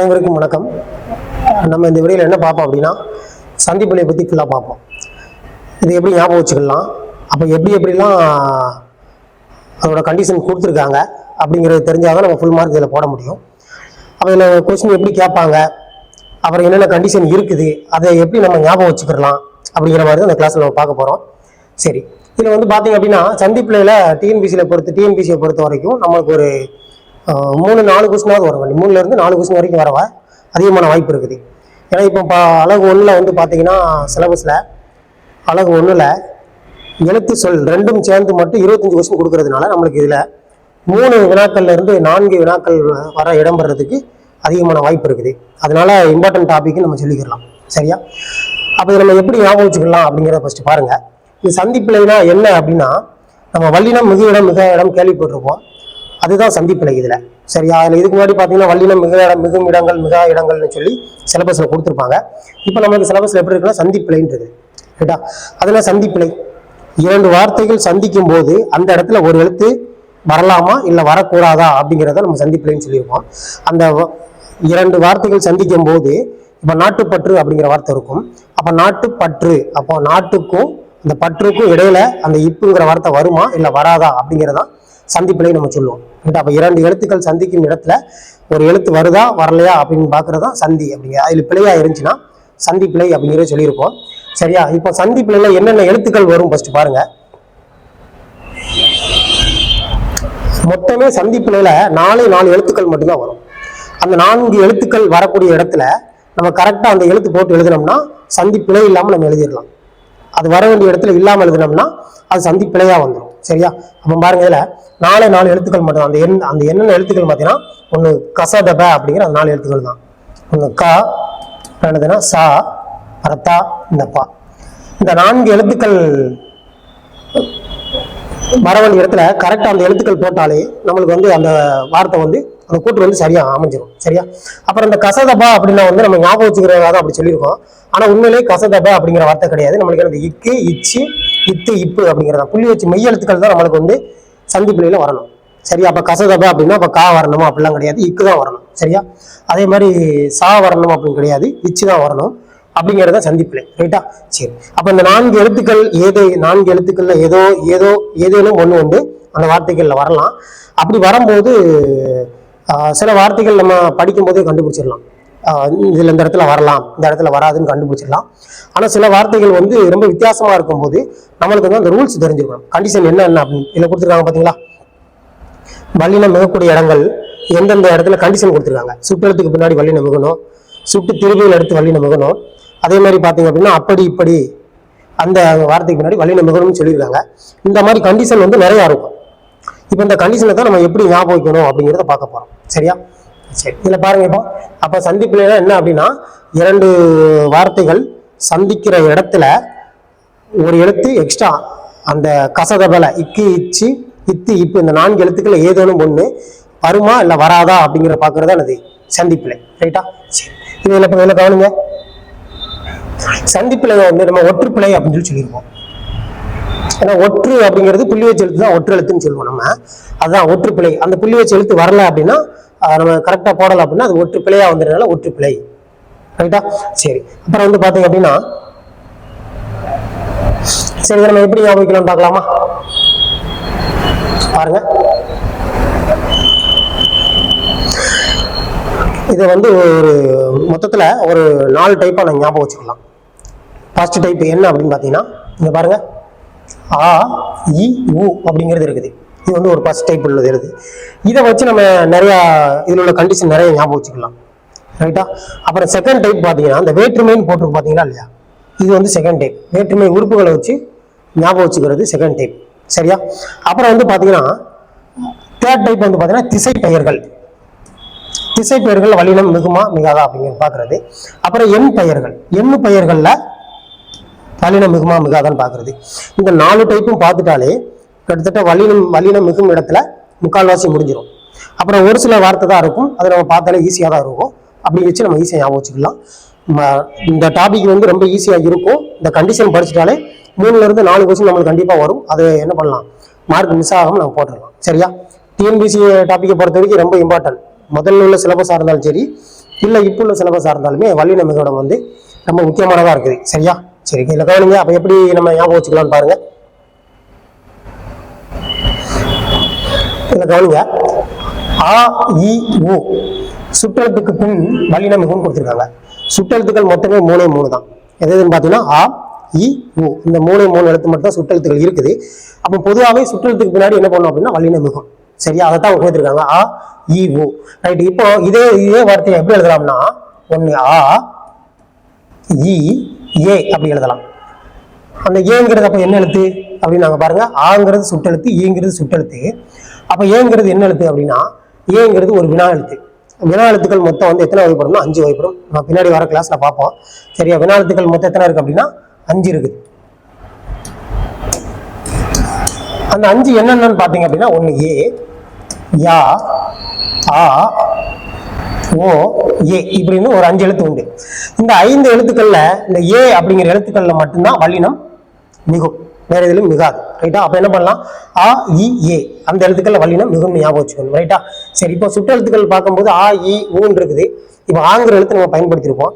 அனைவருக்கும் வணக்கம். நம்ம இந்த வீடியோவில் என்ன பார்ப்போம் அப்படின்னா, சந்திப்பிழையை பற்றி ஃபுல்லாக பார்ப்போம். இது எப்படி ஞாபகம் வச்சுக்கலாம், அப்போ எப்படிலாம் அதோட கண்டிஷன் கொடுத்துருக்காங்க அப்படிங்கிறது தெரிஞ்சால் தான் நம்ம ஃபுல் மார்க் இதில் போட முடியும். அப்போ இதில் கொஸ்டின் எப்படி கேட்பாங்க, அப்புறம் என்னென்ன கண்டிஷன் இருக்குது, அதை எப்படி நம்ம ஞாபகம் வச்சுக்கலாம் அப்படிங்கிற மாதிரி தான் அந்த கிளாஸில் நம்ம பார்க்க போகிறோம். சரி, இதில் வந்து பார்த்தீங்க அப்படின்னா சந்திப்பிழையில் டிஎன்பிசியை பொறுத்த வரைக்கும் நம்மளுக்கு ஒரு 3-4 கொஸ்டினாவது வரும். 3லேருந்து 4 கொஸ்டின் வரைக்கும் வரவா அதிகமான வாய்ப்பு இருக்குது. ஏன்னா இப்போ அழகு 1ல் வந்து பார்த்தீங்கன்னா சிலபஸில் அழகு 1ல் எழுத்து சொல் ரெண்டும் சேர்ந்து மட்டும் 25 கொஸ்டின் கொடுக்கறதுனால நம்மளுக்கு இதில் 3 வினாக்கள்லேருந்து 4 வினாக்கள் வர இடம்பெறதுக்கு அதிகமான வாய்ப்பு இருக்குது. அதனால இம்பார்ட்டன்ட் டாபிக் நம்ம சொல்லிக்கலாம். சரியா? அப்போ இதை நம்ம எப்படி ஞாபகம் வச்சுக்கலாம் அப்படிங்கிறத ஃபர்ஸ்ட் பாருங்க. இது சந்திப்பிழைனா என்ன அப்படின்னா, நம்ம வல்லினம் மிகு இடம் மிக இடம் கேள்விப்பட்டிருப்போம். அதுதான் சந்திப்பிழை இதில். சரியா? அதில் இதுக்கு முன்னாடி பார்த்தீங்கன்னா வல்லினம் மிக இடம் மிகும் இடங்கள் மிக இடங்கள்னு சொல்லி சிலபஸில் கொடுத்துருப்பாங்க. இப்போ நம்மளுக்கு சிலபஸில் எப்படி இருக்குன்னா சந்திப்பிழைன்றது. ரைட்டா? அதெல்லாம் சந்திப்பிழை 2 வார்த்தைகள் சந்திக்கும் போது அந்த இடத்துல ஒரு எழுத்து வரலாமா இல்லை வரக்கூடாதா அப்படிங்கிறத நம்ம சந்திப்பிழைன்னு சொல்லியிருக்கோம். அந்த 2 வார்த்தைகள் சந்திக்கும் போது இப்போ நாட்டுப்பற்று அப்படிங்கிற வார்த்தை இருக்கும். அப்போ நாட்டுப்பற்று, அப்போ நாட்டுக்கும் அந்த பற்றுக்கும் இடையில அந்த இப்புங்கிற வார்த்தை வருமா இல்லை வராதா அப்படிங்கிறதான் சந்திப்பிழை நம்ம சொல்லுவோம். அப்போ 2 எழுத்துக்கள் சந்திக்கும் இடத்துல ஒரு எழுத்து வருதா வரலையா அப்படின்னு பார்க்கறதா சந்தி அப்படிங்கிற. அதில் பிழையா இருந்துச்சுன்னா சந்திப்பிழை அப்படிங்கிறத சொல்லியிருப்போம். சரியா? இப்போ சந்திப்பிழையில என்னென்ன எழுத்துக்கள் வரும் ஃபர்ஸ்ட் பாருங்க. மொத்தமே சந்திப்பிழையில 4 எழுத்துக்கள் மட்டும்தான் வரும். அந்த 4 எழுத்துக்கள் வரக்கூடிய இடத்துல நம்ம கரெக்டாக அந்த எழுத்து போட்டு எழுதினோம்னா சந்திப்பிழை இல்லாமல் நம்ம எழுதிடலாம். அது வர வேண்டிய இடத்துல இல்லாமல் எழுதினோம்னா அது சந்திப்பிழையா வந்துடும். சரியா? அப்போ பாருங்க, இதில் 4 எழுத்துக்கள் மட்டும். அந்த என்னென்ன எழுத்துக்கள் பார்த்தீங்கன்னா, ஒன்று கசதப அப்படிங்கிற அந்த 4 எழுத்துக்கள் தான். ஒன்று கா, என்னதுன்னா சா, ரத்தா, இந்த பா. இந்த 4 எழுத்துக்கள் வர வேண்டிய இடத்துல கரெக்டாக அந்த எழுத்துக்கள் போட்டாலே நம்மளுக்கு வந்து அந்த வார்த்தை வந்து அந்த கூட்டு வந்து சரியா அமைஞ்சிடும். சரியா? அப்புறம் இந்த கசதபா அப்படின்னா வந்து நம்ம ஞாபகம் வச்சுக்கிறதா தான் அப்படி சொல்லியிருக்கோம். ஆனால் உண்மையிலேயே கசதபா அப்படிங்கிற வார்த்தை கிடையாது. நம்மளுக்கு அந்த இக்கு, இச்சு, இத்து, இப்பு அப்படிங்கிறதா புள்ளி வச்சு மெய் எழுத்துக்கள் தான் நம்மளுக்கு வந்து சந்திப்பிழையில வரணும். சரியா? அப்போ கசதபா அப்படின்னா அப்போ கா வரணுமா அப்படிலாம் கிடையாது, இக்கு தான் வரணும். சரியா? அதே மாதிரி சா வரணும் அப்படின்னு கிடையாது, இச்சு தான் வரணும் அப்படிங்கிறத சந்திப்பிழை. ரைட்டா? சரி, அப்போ இந்த 4 எழுத்துக்கள் 4 எழுத்துக்கள்ல ஏதேனும் ஒன்று வந்து அந்த வார்த்தைகள்ல வரலாம். அப்படி வரும்போது சில வார்த்தைகள் நம்ம படிக்கும் போதே கண்டுபிடிச்சிடலாம். இதுல இந்த இடத்துல வரலாம், இந்த இடத்துல வராதுன்னு கண்டுபிடிச்சிடலாம். ஆனால் சில வார்த்தைகள் வந்து ரொம்ப வித்தியாசமா இருக்கும்போது நம்மளுக்கு வந்து அந்த ரூல்ஸ் தெரிஞ்சுக்கணும். கண்டிஷன் என்ன அப்படின்னு இதில் கொடுத்துருக்காங்க பார்த்தீங்களா? வல்லினம் மிகக்கூடிய இடங்கள் எந்தெந்த இடத்துல கண்டிஷன் கொடுத்துருக்காங்க. சுற்றெழுத்துக்கு பின்னாடி வல்லினம் மிகணும், சுட்டு திருவியில் எடுத்து வல்லினம் மிகணும். அதே மாதிரி பார்த்தீங்க அப்படின்னா அப்படி இப்படி அந்த வார்த்தைக்கு பின்னாடி வல்லினம் மிகணும்னு சொல்லியிருக்காங்க. இந்த மாதிரி கண்டிஷன் வந்து நிறையா இருக்கும். இப்போ இந்த கண்டிஷனை தான் நம்ம எப்படி ஞாபகம் வைக்கணும் அப்படிங்கிறத பார்க்க போகிறோம். சரியா? சரி, இதில் பாருங்க. இப்போ அப்போ சந்திப்பிழைனா என்ன அப்படின்னா, 2 வார்த்தைகள் சந்திக்கிற இடத்துல ஒரு எழுத்து எக்ஸ்ட்ரா அந்த கசதபல இக்கு, இச்சு, இத்து, இப்பு இந்த 4 எழுத்துக்கள் ஏதேனும் ஒன்று வருமா இல்லை வராதா அப்படிங்கிற பார்க்கறதா அது சந்திப்பிழை. ரைட்டா? சரி, இதில் இப்போ இதில் கவனிங்க. சந்திப்பிழை வந்து நம்ம ஒற்றுப்பிழை அப்படின்னு சொல்லி சொல்லியிருக்கோம். ஏன்னா ஒற்று அப்படிங்கிறது புள்ளி வச்சு எழுத்து தான் ஒற்று எழுத்துன்னு சொல்லுவோம் நம்ம. அதுதான் ஒற்றுப்பிழை. அந்த புள்ளி வச்சு எழுத்து வரல அப்படின்னா நம்ம கரெக்டாக போடலாம் அப்படின்னா அது ஒற்றுப்பிழையா வந்துடுறதுனால ஒற்றுப்பிழை. ரைட்டா? சரி, அப்புறம் வந்து பார்த்தீங்க அப்படின்னா, சரி நம்ம எப்படி ஞாபகம் வைக்கலாம் பார்க்கலாமா? பாருங்க, இதை வந்து ஒரு மொத்தத்தில் ஒரு 4 டைப்பாக நம்ம ஞாபகம் வச்சுக்கலாம். ஃபர்ஸ்ட் டைப் என்ன அப்படின்னு பார்த்தீங்கன்னா, இங்கே பாருங்க, ஆ இ உ அப்படிங்கிறது இருக்குது. இது வந்து ஒரு ஃபர்ஸ்ட் டைப் உள்ளது எழுது. இதை வச்சு நம்ம நிறையா இதில் உள்ள கண்டிஷன் நிறைய ஞாபகம் வச்சுக்கலாம். ரைட்டா? அப்புறம் செகண்ட் டைப் பார்த்தீங்கன்னா, இந்த வேற்றுமைன்னு போட்டிருக்கு பார்த்தீங்களா இல்லையா? இது வந்து செகண்ட் டைப். வேற்றுமை உறுப்புகளை வச்சு ஞாபகம் வச்சுக்கிறது செகண்ட் டைப். சரியா? அப்புறம் வந்து பார்த்தீங்கன்னா தேர்ட் டைப் வந்து பார்த்தீங்கன்னா திசை பெயர்கள். திசை பெயர்கள் வல்லினம் மிகுமா மிகாதா அப்படிங்கிறது பார்க்கறது. அப்புறம் எண் பெயர்கள். எண்ணு பெயர்களில் வல்லினம் மிகுமா மிகாதான்னு பார்க்கறது. இந்த 4 டைப்பும் பார்த்துட்டாலே கிட்டத்தட்ட வல்லினம் மிகும் இடத்துல முக்கால்வாசி முடிஞ்சிடும். அப்புறம் ஒரு சில வார்த்தை தான் இருக்கும், அதை நம்ம பார்த்தாலே ஈஸியாக தான் இருக்கும். அப்படி வச்சு நம்ம ஈஸியாக ஞாபகம் வச்சுக்கலாம். இந்த டாபிக் வந்து ரொம்ப ஈஸியாக இருக்கும். இந்த கண்டிஷன் படிச்சுட்டாலே 3லேருந்து 4 கொஸ்டின் நம்மளுக்கு கண்டிப்பாக வரும். அதை என்ன பண்ணலாம், மார்க் மிஸ் ஆகாமல் நம்ம போட்டுடலாம். சரியா? டிஎன்பிசி டாப்பிக்கை பொறுத்த வரைக்கும் ரொம்ப இம்பார்ட்டன்ட். முதல்ல உள்ள சிலபஸாக இருந்தாலும் சரி, இல்லை இப்போ உள்ள சிலபஸாக இருந்தாலுமே வல்லின மிகுடம் வந்து ரொம்ப முக்கியமானதாக இருக்குது. சரியா? சரி, இதில் கவனிங்க. அப்போ எப்படி நம்ம ஞாபகம் வச்சுக்கலாம்னு பாருங்க. இதில் கவனிங்க. ஆ இ உ சுற்றெழுத்துக்கு பின் வல்லின மிகுன்னு கொடுத்துருக்காங்க. சுற்றெழுத்துக்கள் மொத்தமே 3 தான். எதுன்னு பார்த்தீங்கன்னா ஆ இ உ இந்த 3 எழுத்து மட்டும் தான் சுற்றெழுத்துக்கள் இருக்குது. அப்போ பொதுவாகவே சுற்றெழுத்துக்கு பின்னாடி என்ன பண்ணணும் அப்படின்னா வல்லின மிகும். சரியா? அதை தான் கொடுத்துருக்காங்க. ஆ இ உ. ரைட். இப்போ இதே வார்த்தையை எப்படி எழுதலாம்னா ஒன்று ஆ இ ஏ அப்படி எழுதலாம். அந்த ஏங்கிறது அப்போ என்ன எழுத்து அப்படின்னு நாங்கள் பாருங்க. ஆங்கிறது சுட்டெழுத்து, ஈங்கிறது சுட்டெழுத்து. அப்போ ஏங்கிறது என்ன எழுத்து அப்படின்னா ஏங்கிறது ஒரு வினா எழுத்து. வினா எழுத்துக்கள் மொத்தம் வந்து எத்தனை வகைப்படும்னா 5 வகைப்படும். நான் பின்னாடி வர கிளாஸ்ல பார்ப்போம். சரியா? வினா எழுத்துக்கள் மொத்தம் எத்தனை இருக்கு அப்படின்னா 5 இருக்குது. அந்த 5 என்னென்னு பார்த்தீங்க அப்படின்னா ஒன்று ஏ, யா, ஆ, ஓ, ஏ இப்படின்னு ஒரு 5 எழுத்து உண்டு. இந்த 5 எழுத்துக்கள்ல இந்த ஏ அப்படிங்கிற எழுத்துக்கள்ல மட்டும்தான் வல்லினம் மிகும், வேற எதிலும் மிகாது. ரைட்டா? அப்ப என்ன பண்ணலாம்? ஆ இ ஏ அந்த எழுத்துக்கள்ல வல்லினம் மிகும் ஞாபகம் வச்சுக்கணும். ரைட்டா? சரி, இப்போ சுற்றெழுத்துக்கள் பார்க்கும்போது ஆ இ ஊன் இருக்குது. இப்போ ஆங்கிற எழுத்து நம்ம பயன்படுத்தியிருப்போம்.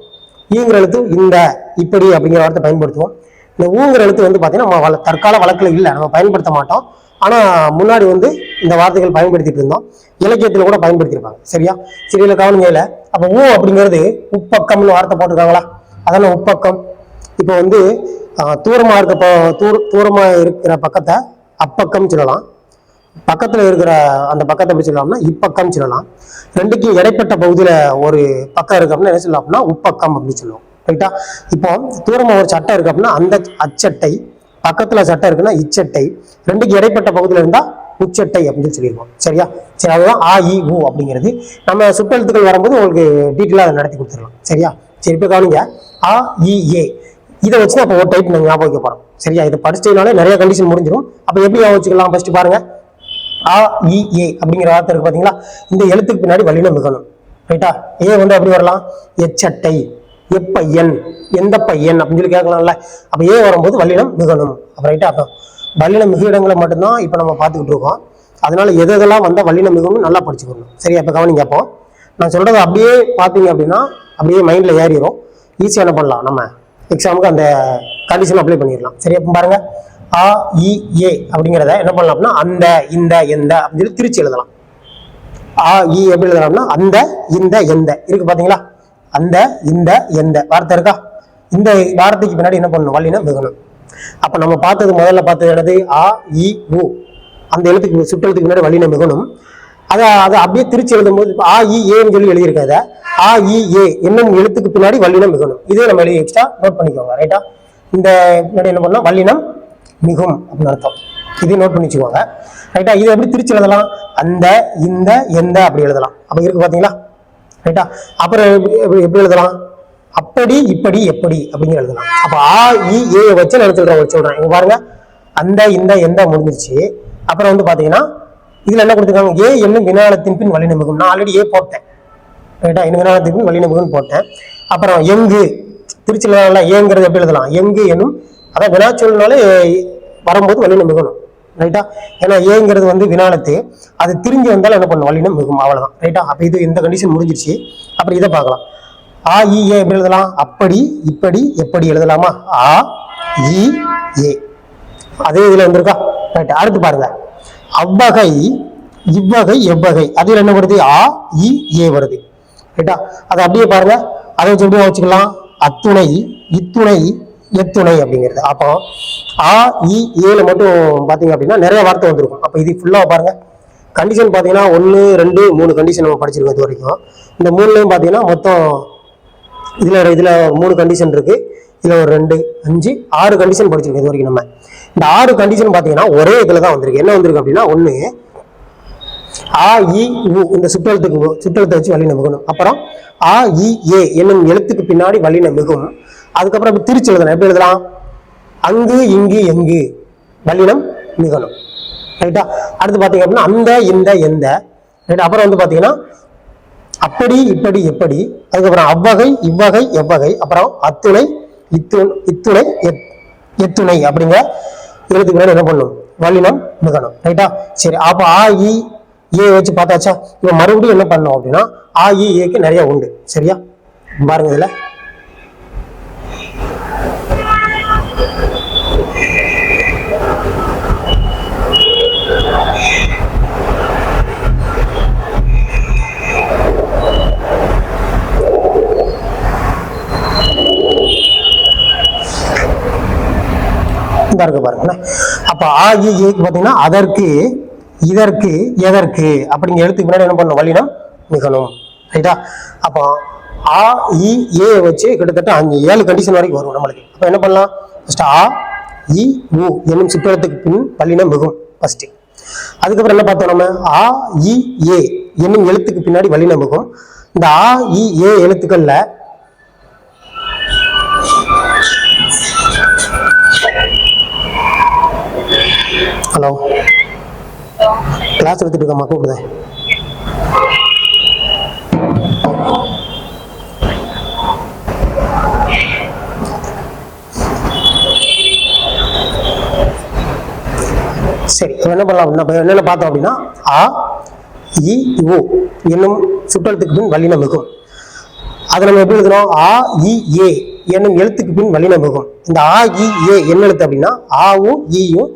ஈங்கிற எழுத்து இந்த, இப்படி அப்படிங்கிற வார்த்தை பயன்படுத்துவோம். இந்த ஊங்கிற எழுத்து வந்து பார்த்தீங்கன்னா நம்ம தற்கால வழக்கில் இல்லை, நம்ம பயன்படுத்த மாட்டோம். ஆனால் முன்னாடி வந்து இந்த வார்த்தைகள் பயன்படுத்திட்டு இருந்தோம். இலக்கியத்தில் கூட பயன்படுத்தியிருப்பாங்க. சரியா? சரியில கவனிங்கல. அப்போ ஊ அப்படிங்கிறது உப்பக்கம்னு வார்த்தை போட்டிருக்காங்களா? அதான உப்பக்கம். இப்போ வந்து தூரமா இருக்கிற பக்கத்தை அப்பக்கம் சொல்லலாம். பக்கத்துல இருக்கிற அந்த பக்கத்தை எப்படி சொல்லலாம்னா இப்பக்கம் சொல்லலாம். ரெண்டுக்கும் இடைப்பட்ட பகுதியில ஒரு பக்கம் இருக்கு அப்படின்னா என்ன சொல்லலாம் அப்படின்னா உப்பக்கம் அப்படின்னு சொல்லுவோம். ரைட்டா? இப்போ தூரமா ஒரு சட்டை இருக்கு அப்படின்னா அந்த அச்சட்டை, பக்கத்துல சட்டை இருக்குன்னா இச்சட்டை, ரெண்டுக்கு இடைப்பட்ட பகுதியில இருந்தா உச்சட்டை அப்படின்னு சொல்லியிருக்கோம். சரியா? சரி, அதுதான் ஆ இ ஊ அப்படிங்கிறது. நம்ம சுற்றெழுத்துக்கள் வரும்போது உங்களுக்கு டீட்டெயிலாக அதை நடத்தி கொடுத்துடலாம். சரியா? சரி, இப்போ கவனிங்க. ஆ இ ஏ இதை வச்சு அப்போ ஒரு டைப் நம்ம ஞாபகம் வைக்க போறோம். சரியா? இதை படிச்சதுனாலே நிறைய கண்டிஷன் முடிஞ்சிடும். அப்போ எப்படி ஞாபகம் வச்சுக்கலாம்? ஃபர்ஸ்ட் பாருங்க. ஆ இ ஏ அப்படிங்கிற வார்த்தை இருக்கு பாத்தீங்களா? இந்த எழுத்துக்கு பின்னாடி வல்லினம் மிகணும். ரைட்டா? ஏ வந்து எப்படி வரலாம்? எச்சட்டை, எப்பையன், எந்த பையன் அப்படின்னு சொல்லி கேட்கலாம்ல. அப்ப ஏ வரும்போது வல்லினம் மிகணும். அப்ப ரைட்டா? அப்போ வல்லினம் மிகு இடங்களை மட்டும்தான் இப்ப நம்ம பார்த்துக்கிட்டு இருக்கோம். அதனால எதெல்லாம் வந்தா வல்லினம் மிகவும் நல்லா படிச்சுக்கணும். சரியா? இப்ப கவனிங்க. அப்போ நான் சொல்றது அப்படியே பார்த்தீங்க அப்படின்னா அப்படியே மைண்ட்ல ஏறிடும். ஈஸியா என்ன பண்ணலாம்? நம்ம எக்ஸாமுக்கு அந்த கண்டிஷன் அப்ளை பண்ணிடலாம். சரியா? இப்போ பாருங்க. ஆ இ ஏ அப்படிங்கிறத என்ன பண்ணலாம் அப்படின்னா அந்த, இந்த, எந்த அப்படின்னு சொல்லி திருச்சி எழுதலாம். ஆ இ எப்படி எழுதலாம்னா அந்த, இந்த, எந்த இருக்கு பாத்தீங்களா? அந்த, இந்த, எந்த வார்த்தை இருக்கா? இந்த வார்த்தைக்கு பின்னாடி என்ன பண்ணணும்? வல்லினம் மிகணும். அப்ப நம்ம முதல்ல பார்த்தது என்னது? ஆ இ உ அந்த எழுத்துக்கு சுற்றெழுத்துக்கு முன்னாடி வல்லினம் மிகணும். அதை அப்படியே திருச்சி எழுதும் போது ஆ இ ஏன்னு சொல்லி எழுதியிருக்காத ஆ இ ஏ என்னும் எழுத்துக்கு பின்னாடி வல்லினம் மிகணும். இதே நம்ம எழுதி எக்ஸ்ட்ரா நோட் பண்ணிக்கோங்க. ரைட்டா? இந்த பின்னாடி என்ன பண்ணலாம்? வல்லினம் மிகும் அப்படின்னு அர்த்தம். இதையும் நோட் பண்ணி வச்சுக்கோங்க. ரைட்டா? இது எப்படி திருச்சி எழுதலாம்? அந்த, இந்த, எந்த அப்படி எழுதலாம். அப்ப இருக்கு பாத்தீங்களா? ரைட்டா? அப்புறம் எப்படி எழுதலாம்? அப்படி, இப்படி, எப்படி அப்படிங்கிற எழுதலாம். அப்ப ஆ இ ஏ வச்சு நான் சொல்றேன். இங்க பாருங்க. அந்த, இந்த, எந்த முடிஞ்சிருச்சு. அப்புறம் வந்து பாத்தீங்கன்னா இதுல என்ன கொடுத்துருக்காங்க? ஏ என்னும் வினாலத்தின் பின் வல்லினம் மிகும். நான் ஆல்ரெடி ஏ போட்டேன். ரைட்டா? இன்னும் வினாலத்தின் பின் வல்லினம் மிகுன்னு போட்டேன். அப்புறம் எங்கு திருச்சியில ஏங்கிறது எப்படி எழுதலாம்? எங்கு என்னும் அதான் வினாச்சொல்னாலே வரும்போது வல்லினம் மிகணும். ரைட்டா? ஏன்னா ஏங்கிறது வந்து வினாலத்து, அது திரிஞ்சு வந்தாலும் என்ன பண்ணும்? வல்லினம் மிகும். அவ்வளவுதான். ரைட்டா? அப்ப இது இந்த கண்டிஷன் முடிஞ்சிருச்சு. அப்புறம் இதை பார்க்கலாம். ஆ இ ஏ எப்படி எழுதலாம்? அப்படி, இப்படி, எப்படி எழுதலாமா? ஆ இ ஏ அதே இதுல வந்திருக்கா? ரைட். அடுத்து பாருங்க. அவ்வகை, இவ்வகை, எவ்வகை அதுல என்ன வருது? ஆ இ ஏ வருது. ரைட்டா? அதை அப்படியே பாருங்க. அதை வச்சு எப்படி வச்சுக்கலாம்? அத்துணை, இத்துணை, எத்துணை அப்படிங்கிறது. அப்போ ஆ இ ஏல மட்டும் பாத்தீங்க அப்படின்னா நிறைய வார்த்தை வந்திருக்கும். அப்ப இது ஃபுல்லா பாருங்க. கண்டிஷன் பாத்தீங்கன்னா 1, 2, 3 கண்டிஷன் நம்ம படிச்சிருக்கோம் இது வரைக்கும். இந்த 3லயும் பாத்தீங்கன்னா மொத்தம் இதுல 3 கண்டிஷன் இருக்கு. இதுல ஒரு 2, 5, 6 கண்டிஷன் படிச்சிருக்கோம் இது வரைக்கும். நம்ம இந்த 6 கண்டிஷன் பாத்தீங்கன்னா ஒரே இதுல தான் வந்திருக்கு. என்ன வந்திருக்கு அப்படின்னா, 1 ஆ இ உ இந்த சுற்றெழுத்தை வச்சு வல்லினம் மிகணும். அப்புறம் ஆ இ ஏ என்னும் எழுத்துக்கு பின்னாடி வல்லினம் மிகும். அதுக்கப்புறம் திருச்சி எழுதலாம். எப்படி எழுதலாம்? அங்கு, இங்கு, எங்கு வல்லினம் மிகணும். ரைட்டா? அடுத்து பாத்தீங்க அப்படின்னா அந்த, இந்த, எந்த. ரைட்டா? அப்புறம் வந்து பாத்தீங்கன்னா அப்படி, இப்படி, எப்படி. அதுக்கப்புறம் அவ்வகை, இவ்வகை, எவ்வகை. அப்புறம் அத்துணை, இத்துணை, எத்துணை அப்படிங்கிற எழுத்துக்கு என்ன பண்ணும்? வல்லினம் மிகணும். ரைட்டா? சரி. அப்ப ஆ இ ஏ வச்சு பார்த்தாச்சா? இப்போ மறுபடியும் என்ன பண்ணோம் அப்படின்னா ஆ இ ஏக்கு நிறைய உண்டு. சரியா? பாருங்க இதுல இருக்கு பாருங்க. அப்ப ஆ இ ஏக்கு பாத்தீங்கன்னா அதற்கு, இதற்கு, எதற்கு அப்படிங்கிற எழுத்துக்கு முன்னாடி என்ன பண்ணணும்? வல்லினம் மிகணும். ரைட்டா? அப்போ ஆ இ ஏ வச்சு கிட்டத்தட்ட 7 கண்டிஷன் வரைக்கும் வரும் நம்மளுக்கு. அப்ப என்ன பண்ணலாம்? ஃபர்ஸ்ட் ஆ இ உ என்னும் சிற்றெழுத்துக்கு பின் வல்லினம் மிகும் ஃபர்ஸ்ட். அதுக்கப்புறம் என்ன பார்த்தோம் நம்ம? ஆ இ ஏ என்னும் எழுத்துக்கு பின்னாடி வல்லினம் மிகும். இந்த ஆ இ ஏ எழுத்துக்கள்ல ஹலோ கிளாஸ் எடுத்துட்டு இருக்கமா? கூப்பிடுதேன். சரி, என்ன பண்ணலாம்? என்னென்ன பார்த்தோம் அப்படின்னா ஆ இ உ என்னும் சுற்றெழுத்துக்கு பின் வல்லினம் மிகும். அதை நம்ம எப்படி எழுதுறோம்? ஆ இ ஏ என்னும் எழுத்துக்கு பின் வல்லினம் மிகும். இந்த ஆ இ ஏ என்ன எழுத்து அப்படின்னா ஆவும் ஈயும்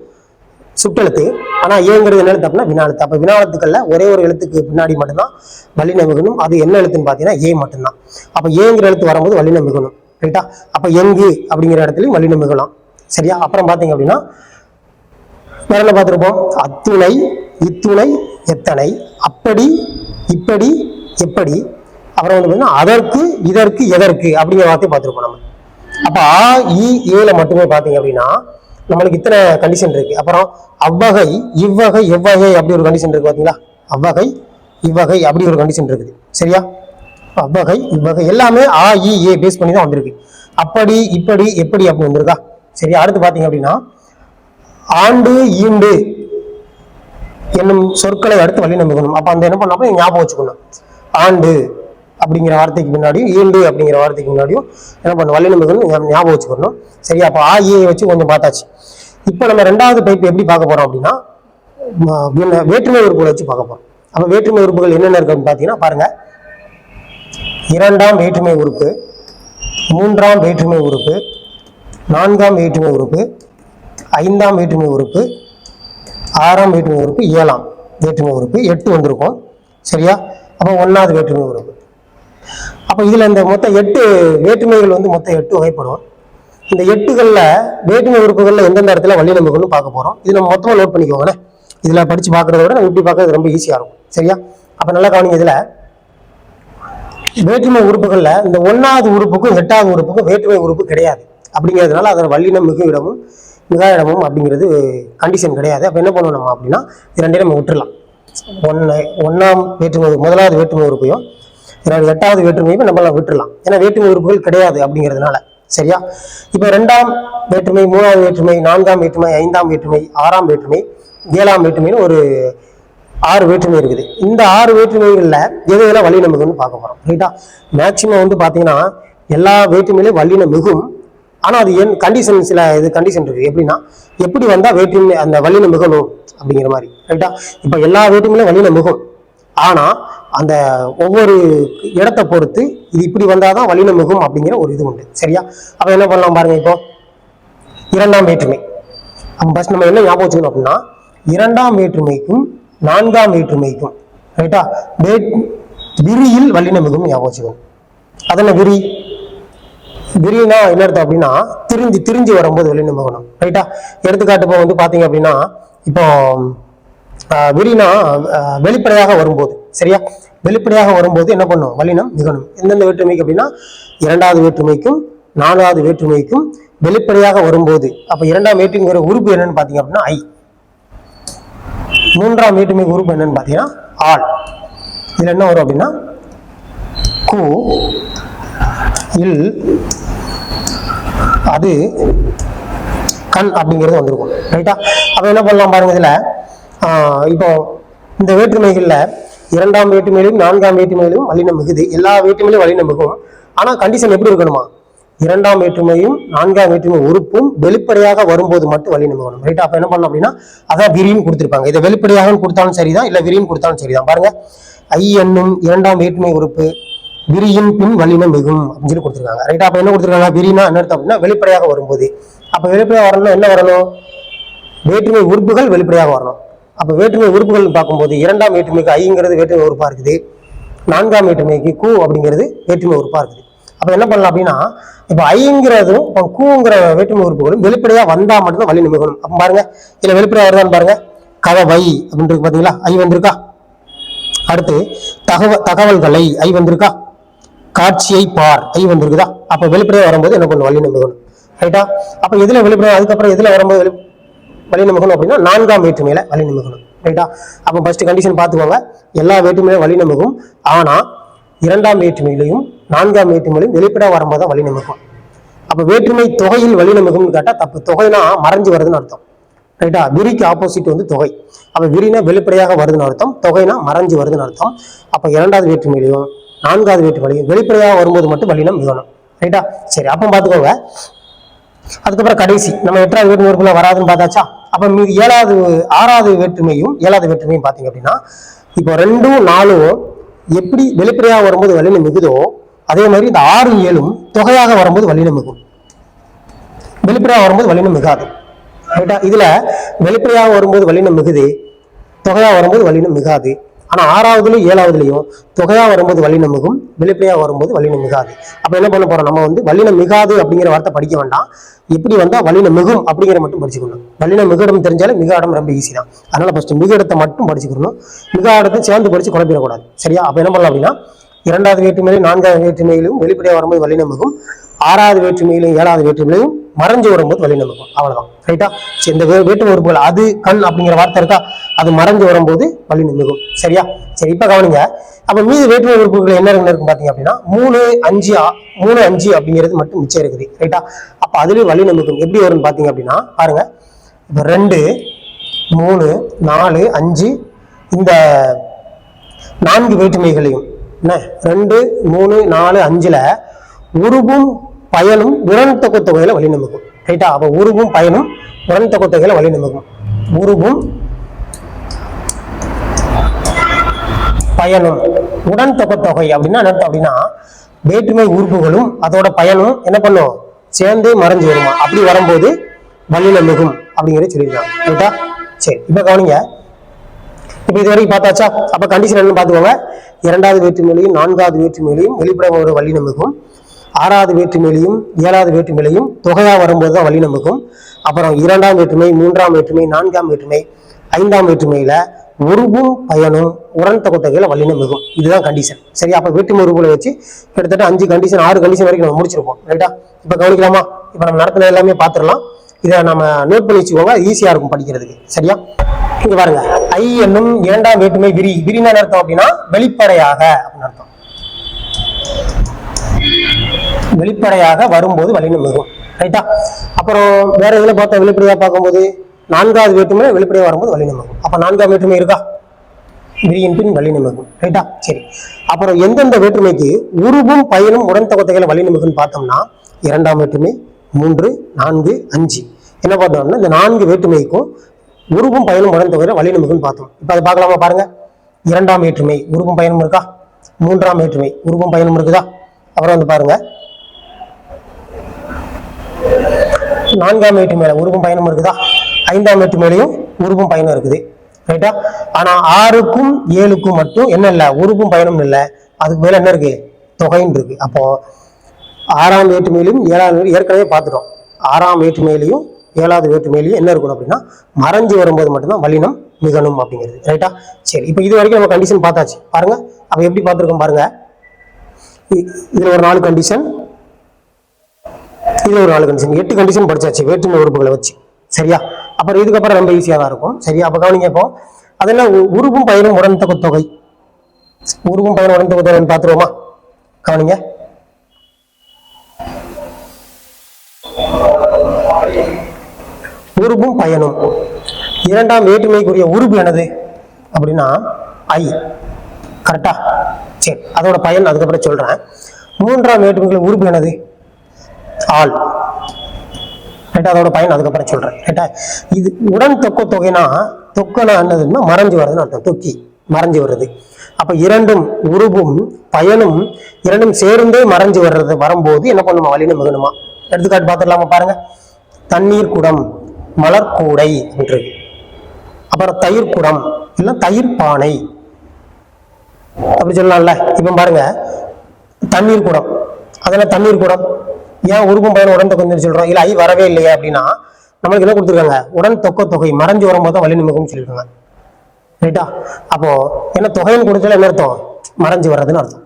சுற்றெழுத்து. ஆனா ஏங்கிறது என்ன எழுத்து அப்படின்னா வினாழுத்து. அப்ப வினாழுத்துக்கள்ல ஒரே ஒரு எழுத்துக்கு பின்னாடி மட்டும்தான் வல்லினம் மிகணும். அது என்ன எழுத்துன்னு பாத்தீங்கன்னா ஏ மட்டும்தான். அப்ப ஏங்கிற எழுத்து வரும்போது வல்லினம் மிகணும். ரைட்டா? அப்ப எங்கு அப்படிங்கிற இடத்துலயும் வல்லினம் மிகலாம். சரியா? அப்புறம் பாத்தீங்க அப்படின்னா வேற என்ன பார்த்திருப்போம்? அத்துணை, இத்துணை, எத்தனை, அப்படி, இப்படி, எப்படி. அப்புறம் வந்து பாத்தீங்கன்னா அதற்கு, இதற்கு, எதற்கு அப்படிங்கிற வார்த்தையை பார்த்திருப்போம் நம்ம. அப்ப ஆ இ ஏல மட்டுமே பாத்தீங்க அப்படின்னா நம்மளுக்கு இத்தனை கண்டிஷன் இருக்கு. அப்புறம் அவ்வகை, இவ்வகை, எவ்வகை அப்படி ஒரு கண்டிஷன் இருக்கு பாத்தீங்களா? அவ்வகை, இவ்வகை அப்படி ஒரு கண்டிஷன் இருக்குது. சரியா? அவ்வகை, இவ்வகை எல்லாமே ஆ இ ஏ பேஸ் பண்ணி தான் வந்திருக்கு. அப்படி, இப்படி, எப்படி அப்படி வந்திருக்கா? சரியா? அடுத்து பாத்தீங்க அப்படின்னா ஆண்டு, ஈண்டு என்னும் சொற்களை அடுத்து வல்லினம் மிகணும். அப்ப அந்த என்ன பண்ணா ஞாபகம் வச்சுக்கணும். ஆண்டு அப்படிங்கிற வார்த்தைக்கு முன்னாடியும் ஈண்டு அப்படிங்கிற வார்த்தைக்கு முன்னாடியும் என்ன பண்ணணும்? வல்லினம் மிகணும் ஞாபகம் வச்சுக்கணும். சரியா? அப்ப ஆ ஏ வச்சு கொஞ்சம் பார்த்தாச்சு. இப்போ நம்ம ரெண்டாவது டைப் எப்படி பார்க்க போறோம் அப்படின்னா வேற்றுமை உறுப்புகளை வச்சு பார்க்க போறோம். அப்ப வேற்றுமை உறுப்புகள் என்னென்ன இருக்குன்னு பாத்தீங்கன்னா பாருங்க. இரண்டாம் வேற்றுமை உறுப்பு, மூன்றாம் வேற்றுமை உறுப்பு, நான்காம் வேற்றுமை உறுப்பு, ஐந்தாம் வேற்றுமை உறுப்பு, ஆறாம் வேற்றுமை உறுப்பு, ஏழாம் வேற்றுமை உறுப்பு, 8 வந்திருக்கும். சரியா? அப்போ 1வது வேற்றுமை உறுப்பு. அப்போ இதுல இந்த மொத்தம் 8 வேற்றுமைகள் வந்து மொத்தம் 8 வகைப்படும். இந்த 8கள்ல வேற்றுமை உறுப்புகள்ல எந்தெந்த இடத்துல வல்லினம் மிகும்னு பார்க்க போறோம். இது நம்ம மொத்தமா நோட் பண்ணிக்கோங்க. இதுல படிச்சு பார்க்கறத விட நம்ம இப்படி பார்க்கறது ரொம்ப ஈஸியா இருக்கும். சரியா? அப்ப நல்லா கவனிங்க. இதுல வேற்றுமை உறுப்புகள்ல இந்த 1வது உறுப்புக்கும் 8வது உறுப்புக்கும் வேற்றுமை உறுப்பு கிடையாது. அப்படிங்கிறதுனால அதோட வல்லினம் மிகு இடமும் மிகா இடமும் அப்படிங்கிறது கண்டிஷன் கிடையாது. அப்ப என்ன பண்ணுவோம் நம்ம அப்படின்னா இரண்டையும் நம்ம விட்டுறலாம். 1ஆம் வேற்றுமை, 1வது வேற்றுமை உறுப்பையும் 8வது வேற்றுமையும் நம்மளாம் விட்டுறலாம். ஏன்னா வேற்றுமை உறுப்புகள் கிடையாது அப்படிங்கிறதுனால. சரியா? இப்ப 2ஆம் வேற்றுமை, 3வது வேற்றுமை, 4ஆம் வேற்றுமை, 5ஆம் வேற்றுமை, 6ஆம் வேற்றுமை, 7ஆம் வேற்றுமைன்னு ஒரு 6 வேற்றுமை இருக்குது. இந்த 6 வேற்றுமைகள்ல எதுல வல்லினம் மிகும்னு பார்க்க போறோம். ரைட்டா? மேக்சிமம் வந்து பாத்தீங்கன்னா எல்லா வேற்றுமையிலும் வல்லினம் மிகும். ஆனா அது என் கண்டிஷன், சில இது கண்டிஷன் இருக்கு. எப்படின்னா எப்படி வந்தா வேற்றுமை அந்த வல்லினம் மிகணும் அப்படிங்கிற மாதிரி. ரைட்டா? இப்ப எல்லா வேற்றுமையிலும் வல்லினம் மிகும். ஆனா அந்த ஒவ்வொரு இடத்தை பொறுத்து இது இப்படி வந்தாதான் வல்லினம் மிகும் அப்படிங்கிற ஒரு இது உண்டு. சரியா? அப்ப என்ன பண்ணலாம் பாருங்க. இப்போ 2ஆம் வேற்றுமை. அப்ப ஃபர்ஸ்ட் நம்ம என்ன ஞாபகம் வச்சுக்கணும் அப்படின்னா 2ஆம் வேற்றுமைக்கும் 4ஆம் வேற்றுமைக்கும் ரைட்டா விரியில் வல்லினம் மிகும் ஞாபகம் வச்சுக்கணும். அதென்ன விரி? விரினா என்ன அர்த்தம் அப்படின்னா திரிஞ்சு வரும்போது வல்லினம் மிகணும். ரைட்டா? எடுத்துக்காட்டு இப்போ வந்து பாத்தீங்க அப்படின்னா இப்போ விரினா வெளிப்படையாக வரும்போது. சரியா? வெளிப்படையாக வரும்போது என்ன பண்ணும்? வல்லினம் மிகணும். எந்தெந்த வேற்றுமைக்கு அப்படின்னா 2வது வேற்றுமைக்கும் 4வது வேற்றுமைக்கும் வெளிப்படையாக வரும்போது. அப்ப 2ஆம் வேற்றுமைங்கிற உறுப்பு என்னன்னு பாத்தீங்க அப்படின்னா ஐ. 3ஆம் வேற்றுமை உறுப்பு என்னன்னு பாத்தீங்கன்னா ஆள். இதுல என்ன வரும் அப்படின்னா கு, இல், அது, கண் அப்படிங்கிறது வந்திருக்கும். ரைட்டா? அப்ப என்ன பண்ணலாம் பாருங்க. இதுல இப்போ இந்த வேற்றுமைகள்ல 2ஆம் வேற்றுமையிலும் 4ஆம் வேற்றுமையிலும் வல்லினம் மிகுது. எல்லா வேற்றுமையிலும் வல்லினம் மிகும். ஆனா கண்டிஷன் எப்படி இருக்கணுமா? இரண்டாம் வேற்றுமையும் நான்காம் வேற்றுமை உறுப்பும் வெளிப்படையாக வரும்போது மட்டும் வல்லினம் மிகணும். ரைட்டா? அப்ப என்ன பண்ணணும் அப்படின்னா அதான் விரின்னு கொடுத்திருப்பாங்க. இதை வெளிப்படையாக கொடுத்தாலும் சரிதான், இல்ல விரின்னு கொடுத்தாலும் சரிதான். பாருங்க, ஐ என்னும் இரண்டாம் வேற்றுமை உறுப்பு விரியின் பின் வல்லினம் மிகும் அப்படின்னு சொல்லி கொடுத்துருக்காங்க. ரைட்டா? அப்ப என்ன கொடுத்துருக்காங்க? விரினா என்ன அர்த்தம் அப்படின்னா வெளிப்படையாக வரும்போது. அப்ப வெளிப்படையாக வரணும்னா என்ன வரணும்? வேற்றுமை உறுப்புகள் வெளிப்படையாக வரணும். அப்ப வேற்றுமை உறுப்புகள் பார்க்கும்போது இரண்டாம் வேற்றுமைக்கு ஐங்கிறது வேற்றுமை உறுப்பா இருக்குது, நான்காம் வேற்றுமைக்கு கூ அப்படிங்கிறது வேற்றுமை உறுப்பா இருக்குது. அப்ப என்ன பண்ணலாம் அப்படின்னா இப்ப ஐங்கிறதும் கூங்கிற வேற்றுமை உறுப்புகளும் வெளிப்படையா வந்தா மட்டும்தான் வல்லினம் மிகணும். அப்ப பாருங்க, இதுல வெளிப்படையா வருதான்னு பாருங்க. கதவை அப்படின்றது பாத்தீங்களா, ஐ வந்திருக்கா. அடுத்து தகவல்களை ஐ வந்திருக்கா. காட்சியை பார் ஐ வந்திருக்குதா. அப்ப வெளிப்படையா வரும்போது என்ன பண்ணும்? வல்லினம் மிகணும். ரைட்டா? அப்ப எதுல வெளிப்படையா, அதுக்கப்புறம் எதுல வரும்போது வல்லினம் மிகணும் அப்படின்னா நான்காம் வேற்றுமையில வல்லினம் மிகணும். ரைட்டா? அப்ப ஃபர்ஸ்ட் கண்டிஷன் பார்த்துக்கோங்க, எல்லா வேற்றுமையிலும் வல்லினம் மிகும். ஆனா இரண்டாம் வேற்றுமையிலையும் நான்காம் வேற்றுமையிலையும் வெளிப்படையா வரும்போது தான் வல்லினம் மிகும். அப்ப வேற்றுமை தொகையில் வல்லினம் மிகும்னு கேட்டா தப்பு. தொகைனா மறைஞ்சு வருதுன்னு அர்த்தம். ரைட்டா? விரிக்கு ஆப்போசிட் வந்து தொகை. அப்ப விரினா வெளிப்படையாக வருதுன்னு அர்த்தம், தொகைனா மறைஞ்சு வருதுன்னு அர்த்தம். அப்ப இரண்டாவது வேற்றுமையிலையும் நான்காவது வேற்றுமையிலையும் வெளிப்படையாக வரும்போது மட்டும் வல்லினம் மிகணும். ரைட்டா? சரி, அப்ப பாத்துக்கோங்க. அதுக்கப்புறம் கடைசி நம்ம எட்டாவது வேற்றுமை உறுப்புல வராதுன்னு பார்த்தாச்சா. அப்ப மீது ஆறாவது வேற்றுமையும் ஏழாவது வேற்றுமையும் பாத்தீங்க அப்படின்னா இப்போ 2 4 எப்படி வெளிப்படையாக வரும்போது வல்லினம் மிகுதோ அதே மாதிரி இந்த 6 7 தொகையாக வரும்போது வல்லினம் மிகும். வெளிப்படையாக வரும்போது வல்லினம் மிகாது. ரைட்டா? இதுல வெளிப்படையாக வரும்போது வல்லினம் மிகுது, தொகையாக வரும்போது வல்லினம் மிகாது. ஆனா ஆறாவதுலயும் ஏழாவதுலயும் தொகையா வரும்போது வல்லினம் மிகும், வெளிப்படையா வரும்போது வல்லினம் மிகாது. அப்ப என்ன பண்ண போறோம்? நம்ம வந்து வல்லினம் மிகாது அப்படிங்கிற வார்த்தை படிக்க வேண்டாம், எப்படி வந்தா வல்லினம் மிகும் அப்படிங்கிற மட்டும் படிச்சுக்கணும். வல்லினம் மிகடம் தெரிஞ்சாலே மிக இடம் ரொம்ப ஈஸி தான். அதனால ஃபர்ஸ்ட் மிக இடத்தை மட்டும் படிச்சுக்கணும், மிக இடத்தை சேர்ந்து படிச்சு குழப்பிடக்கூடாது. சரியா? அப்ப என்ன பண்ணலாம் அப்படின்னா இரண்டாவது வேற்றுமையிலும் நான்காவது வேற்றுமையிலும் வெளிப்படையா வரும்போது வல்லினம் மிகும், ஆறாவது வேற்றுமையிலும் ஏழாவது வேற்றுமையிலும் மறைஞ்சு வரும்போது வல்லினம் மிகும். அவ்வளவுதான். ரைட்டா? சரி, இந்த வேற்றுமை உறுப்புகள் அது கண் அப்படிங்கிற வார்த்தை இருக்கா, அது மறைஞ்சு வரும்போது வல்லினம் மிகும். சரியா? சரி, இப்ப கவனிங்க. அப்ப மீது வேற்றுமை உறுப்புகள் என்ன இருக்கும் பாத்தீங்க அப்படின்னா 3 5 அப்படிங்கிறது மட்டும் மிச்சம் இருக்குது. ரைட்டா? அப்ப அதுலயும் வல்லினம் மிகும். எப்படி வரும்னு பாத்தீங்க அப்படின்னா பாருங்க, இப்ப 2 3 4 5 இந்த 4 வேற்றுமைகளையும் என்ன 2 3 4 5ல உருவும் பயனும் உரண்தொகை தொகையில வல்லினம் மிகும். ரைட்டா? அப்ப உருவும் பயனும் உரண்தொகை தொகையில வல்லினம் மிகும். உருவும் பயனும் உடன்தொகை தொகை அப்படின்னா என்ன அப்படின்னா வேற்றுமை உறுப்புகளும் அதோட பயனும் என்ன பண்ணும்? சேர்ந்து மறைஞ்சு வருமா. அப்படி வரும்போது வல்லினம் மிகும் அப்படிங்கிறத சொல்லியிருக்காங்க. ரைட்டா? சரி, இப்ப கவனிங்க. இப்ப இது வரைக்கும் பார்த்தாச்சா. அப்ப கண்டிஷன் என்னன்னு பாத்துக்கோங்க. இரண்டாவது வேற்றுமையிலையும் நான்காவது வேற்றுமையிலையும் வெளிப்படையாக ஒரு வல்லினம் மிகும், ஆறாவது வேற்றுமையிலையும் ஏழாவது வேற்றுமையிலையும் தொகையா வரும்போது தான் வல்லினம் மிகும். அப்புறம் இரண்டாம் வேற்றுமை, மூன்றாம் வேற்றுமை, நான்காம் வேற்றுமை, ஐந்தாம் வேற்றுமையில உருவும் பயனும் உரண்தொகை தொகையில வல்லினம் மிகும். இதுதான் கண்டிஷன். சரி, அப்ப வேற்றுமை உறுப்புகளை வச்சு கிட்டத்தட்ட 5 கண்டிஷன் 6 கண்டிஷன் வரைக்கும் நம்ம முடிச்சிருப்போம். ரைட்டா? இப்ப கவனிக்கலாமா? இப்ப நம்ம நடத்தின எல்லாமே பாத்துடலாம். இதை நம்ம நோட் பண்ணி வச்சுக்கோங்க, ஈஸியா இருக்கும் படிக்கிறதுக்கு. சரியா? இங்க பாருங்க, ஐ என்னும் இரண்டாம் வேற்றுமை விரினா அர்த்தம் அப்படின்னா வெளிப்படையாக அப்படின்னு அர்த்தம். வெளிப்படையாக வரும்போது வல்லினம் மிகும். ரைட்டா? அப்புறம் வேற இதுல பார்த்தா வெளிப்படையா பார்க்கும்போது நான்காவது வேற்றுமை வெளிப்படையா வரும்போது வல்லினம் மிகும். அப்ப நான்காம் வேற்றுமை இருக்கா, விரியின் பின் வல்லினம் மிகும். ரைட்டா? சரி, அப்புறம் எந்தெந்த வேற்றுமைக்கு உருவும் பயனும் உடன்தொகை தொகையில வல்லினம் மிகும்னு பார்த்தோம்னா இரண்டாம் வேற்றுமை, 3 4 5 என்ன பார்த்தோம்னா இந்த 4 வேற்றுமைக்கும் உருவும் பயனும் உடன்தொகையில வல்லினம் மிகும்னு பார்த்தோம். இப்ப அதை பார்க்கலாமா? பாருங்க, இரண்டாம் வேற்றுமை உருவும் பயனும் இருக்கா, மூன்றாம் வேற்றுமை உருவும் பயனும் இருக்குதா, அப்புறம் வந்து பாருங்க நான்காம் வேற்றுமையில உருவும் பயனும் இருக்குதா, ஐந்தாம் வேற்றுமையிலையும் உருவும் பயனும் இருக்குது. ரைட்டா? ஆனா 6க்கும் 7க்கும் மட்டும் என்ன இல்ல, உருவும் பயனும் இல்லை, அதுக்கு மேல என்ன இருக்கு, தொகைன்னு இருக்கு. அப்போ ஆறாம் வேற்றுமையிலையும் ஏழாவது ஏற்கனவே பார்த்துட்டோம். ஆறாம் வேற்றுமையிலையும் ஏழாவது வேற்றுமையிலையும் என்ன இருக்கணும் அப்படின்னா மறைஞ்சு வரும்போது மட்டும்தான் வல்லினம் மிகணும் அப்படிங்கிறது. ரைட்டா? சரி, இப்போ இது வரைக்கும் நம்ம கண்டிஷன் பார்த்தாச்சு. பாருங்க, அப்ப எப்படி பார்த்துருக்கோம் பாருங்க. இதுல ஒரு 4 கண்டிஷன், இதுல ஒரு 4 கண்டிஷன், 8 கண்டிஷன் படிச்சாச்சு வேற்றுமை உறுப்புகளை வச்சு. சரியா? அப்புறம் இதுக்கப்புறம் ரொம்ப ஈஸியா தான் இருக்கும். சரியா? அப்ப கவனிங்க. இப்போ அதெல்லாம் உருவும் பயனும் உடன்தொகை தொகை, உருவும் பயனும் உடன்தொகை தொகைன்னு பார்த்துருவோமா? கவனிங்க. உருவும் பயனும் இரண்டாம் வேற்றுமைக்குரிய உருவு என்னது அப்படின்னா ஐ. கரெக்டா? சரி, அதோட பயன் அதுக்கப்புறம் சொல்றேன். மூன்றாம் வேற்றுமைக்குரிய உருவு என்னது ஆள். ரைட்டா, அதோட பயன் அதுக்கப்புறம் சொல்றேன். ரைட்டா, இது உடன் தொக்க தொகைனா, தொக்கனா என்னதுன்னா மறைஞ்சு வர்றதுன்னு அர்த்தம். தொக்கி மறைஞ்சு வர்றது. அப்ப இரண்டும் உருவும் பயனும் இரண்டும் சேர்ந்தே மறைஞ்சு வர்றது வரும்போது என்ன பண்ணுமா, வல்லினம் மிகணுமா. எடுத்துக்காட்டு பார்த்துடலாமா பாருங்க. தண்ணீர் குடம், மலர் கூடை என்று. அப்புறம் தயிர் குடம் இல்ல தயிர் பானை அப்படி சொல்லலாம்ல. இப்ப பாருங்க, தண்ணீர் குடம், அதெல்லாம் தண்ணீர் குடம். ஏன் உருவும் பயன் உடன் தொகை சொல்றோம்? இல்ல ஐ வரவே இல்லையா அப்படின்னா நம்மளுக்கு என்ன கொடுத்துருக்காங்க, உடன் தொக்க தொகை மறைஞ்சு வரும்போது தான் வல்லினம் மிகவும் சொல்லியிருக்காங்க. ரைட்டா, அப்போ என்ன தொகைன்னு கொடுத்தாலும் என்ன அர்த்தம், மறைஞ்சு வர்றதுன்னு அர்த்தம்.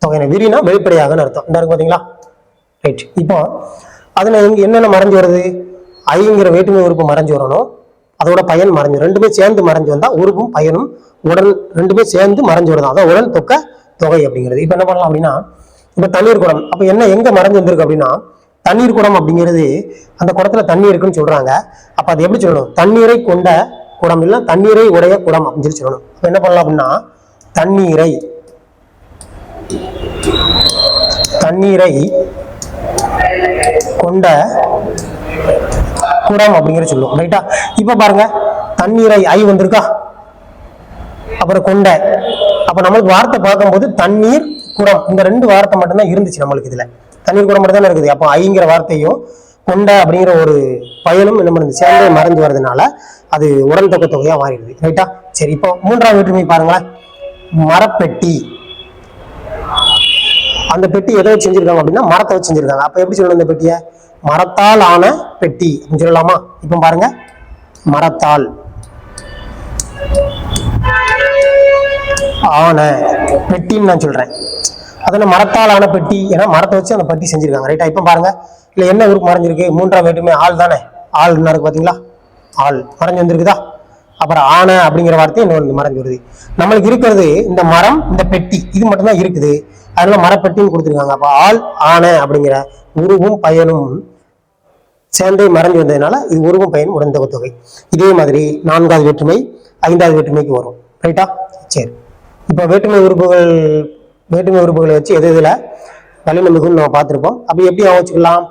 தொகையின விரினா வெளிப்படையாகன்னு அர்த்தம். இந்த இருக்கு பாத்தீங்களா. ரைட், இப்போ அதுல என்னென்ன மறைஞ்சு வருது, ஐங்கிற வேற்றுமை உறுப்பு மறைஞ்சு வரணும், அதோட பயன் மறைஞ்சு, ரெண்டுமே சேர்ந்து மறைஞ்சு வந்தா உறுப்பும் பயனும் உடன் ரெண்டுமே சேர்ந்து மறைஞ்சு வருது. அதான் உடன் தொக்க தொகை அப்படிங்கிறது. இப்ப என்ன பண்ணலாம் அப்படின்னா, இப்ப தண்ணீர் குடம், அப்ப என்ன எங்க மறைஞ்சு வந்திருக்கு அப்படின்னா, தண்ணீர் குடம் அப்படிங்கிறது அந்த குடத்துல தண்ணி இருக்குன்னு சொல்றாங்க. அப்ப அது எப்படி சொல்லணும், தண்ணீரை கொண்ட குடம் இல்ல தண்ணீரை உடைய குடம் அப்படின்னு சொல்லி சொல்லணும். அப்ப என்ன பண்ணலாம் அப்படின்னா, தண்ணீரை கொண்ட குடம் அப்படிங்கிற சொல்லுவோம். ரைட்டா, இப்ப பாருங்க, தண்ணீரை ஐ வந்திருக்கா, அப்புறம் கொண்ட. அப்ப நம்மளுக்கு வார்த்தை பார்க்கும்போது தண்ணீர் குடம் இந்த ரெண்டு வார்த்தை மட்டும்தான் இருந்துச்சு நம்மளுக்கு. இதுல தண்ணீர் குடம் மட்டும் தானே இருக்குது. அப்போ ஐங்கிற வார்த்தையும் கொண்ட அப்படிங்கிற ஒரு பயனும் என்ன பண்ணுது, சேர்ந்தே மறைஞ்சு வர்றதுனால அது உடன் தொக்க தொகையா மாறிடுது. ரைட்டா, சரி. இப்போ மூன்றாவது வேற்றுமை பாருங்களேன், மரப்பெட்டி. அந்த பெட்டி எதை வச்சு செஞ்சிருக்காங்க அப்படின்னா மரத்தை வச்சு செஞ்சிருக்காங்க. அப்ப எப்படி சொல்லணும், இந்த பெட்டியை மரத்தால் ஆன பெட்டி அப்படின்னு சொல்லலாமா. இப்ப பாருங்க, மரத்தால் ஆன பெட்டின்னு நான் சொல்றேன். அதனால மரத்தால் ஆன பெட்டி, ஏன்னா மரத்தை வச்சு அந்த பெட்டி செஞ்சிருக்காங்க. ரைட்டா, இப்ப பாருங்க, இல்ல என்ன உறுப்பு மறைஞ்சிருக்கு, மூன்றாம் வேற்றுமை ஆள் தானே. ஆள் இருக்கு பாத்தீங்களா, ஆள் மறைஞ்சு வந்திருக்குதா. அப்புறம் ஆன அப்படிங்கிற வார்த்தை இன்னொன்று மறைஞ்சு வருது. நம்மளுக்கு இருக்கிறது இந்த மரம், இந்த பெட்டி, இது மட்டும் தான் இருக்குது. அதனால மரப்பெட்டின்னு கொடுத்துருக்காங்க. அப்ப ஆள் ஆன அப்படிங்கிற உருவும் பயனும் சேர்ந்தே மறைஞ்சு வந்ததுனால இது உருவும் பயன் உடன் தொகை தொகை. இதே மாதிரி நான்காவது வேற்றுமை ஐந்தாவது வேற்றுமைக்கு வரும். ரைட்டா, சரி. இப்ப வேற்றுமை உறுப்புகளை வச்சு எது இதுல வல்லினம் மிகுன்னு நம்ம பார்த்திருப்போம். அப்ப எப்படி வச்சுக்கலாம்,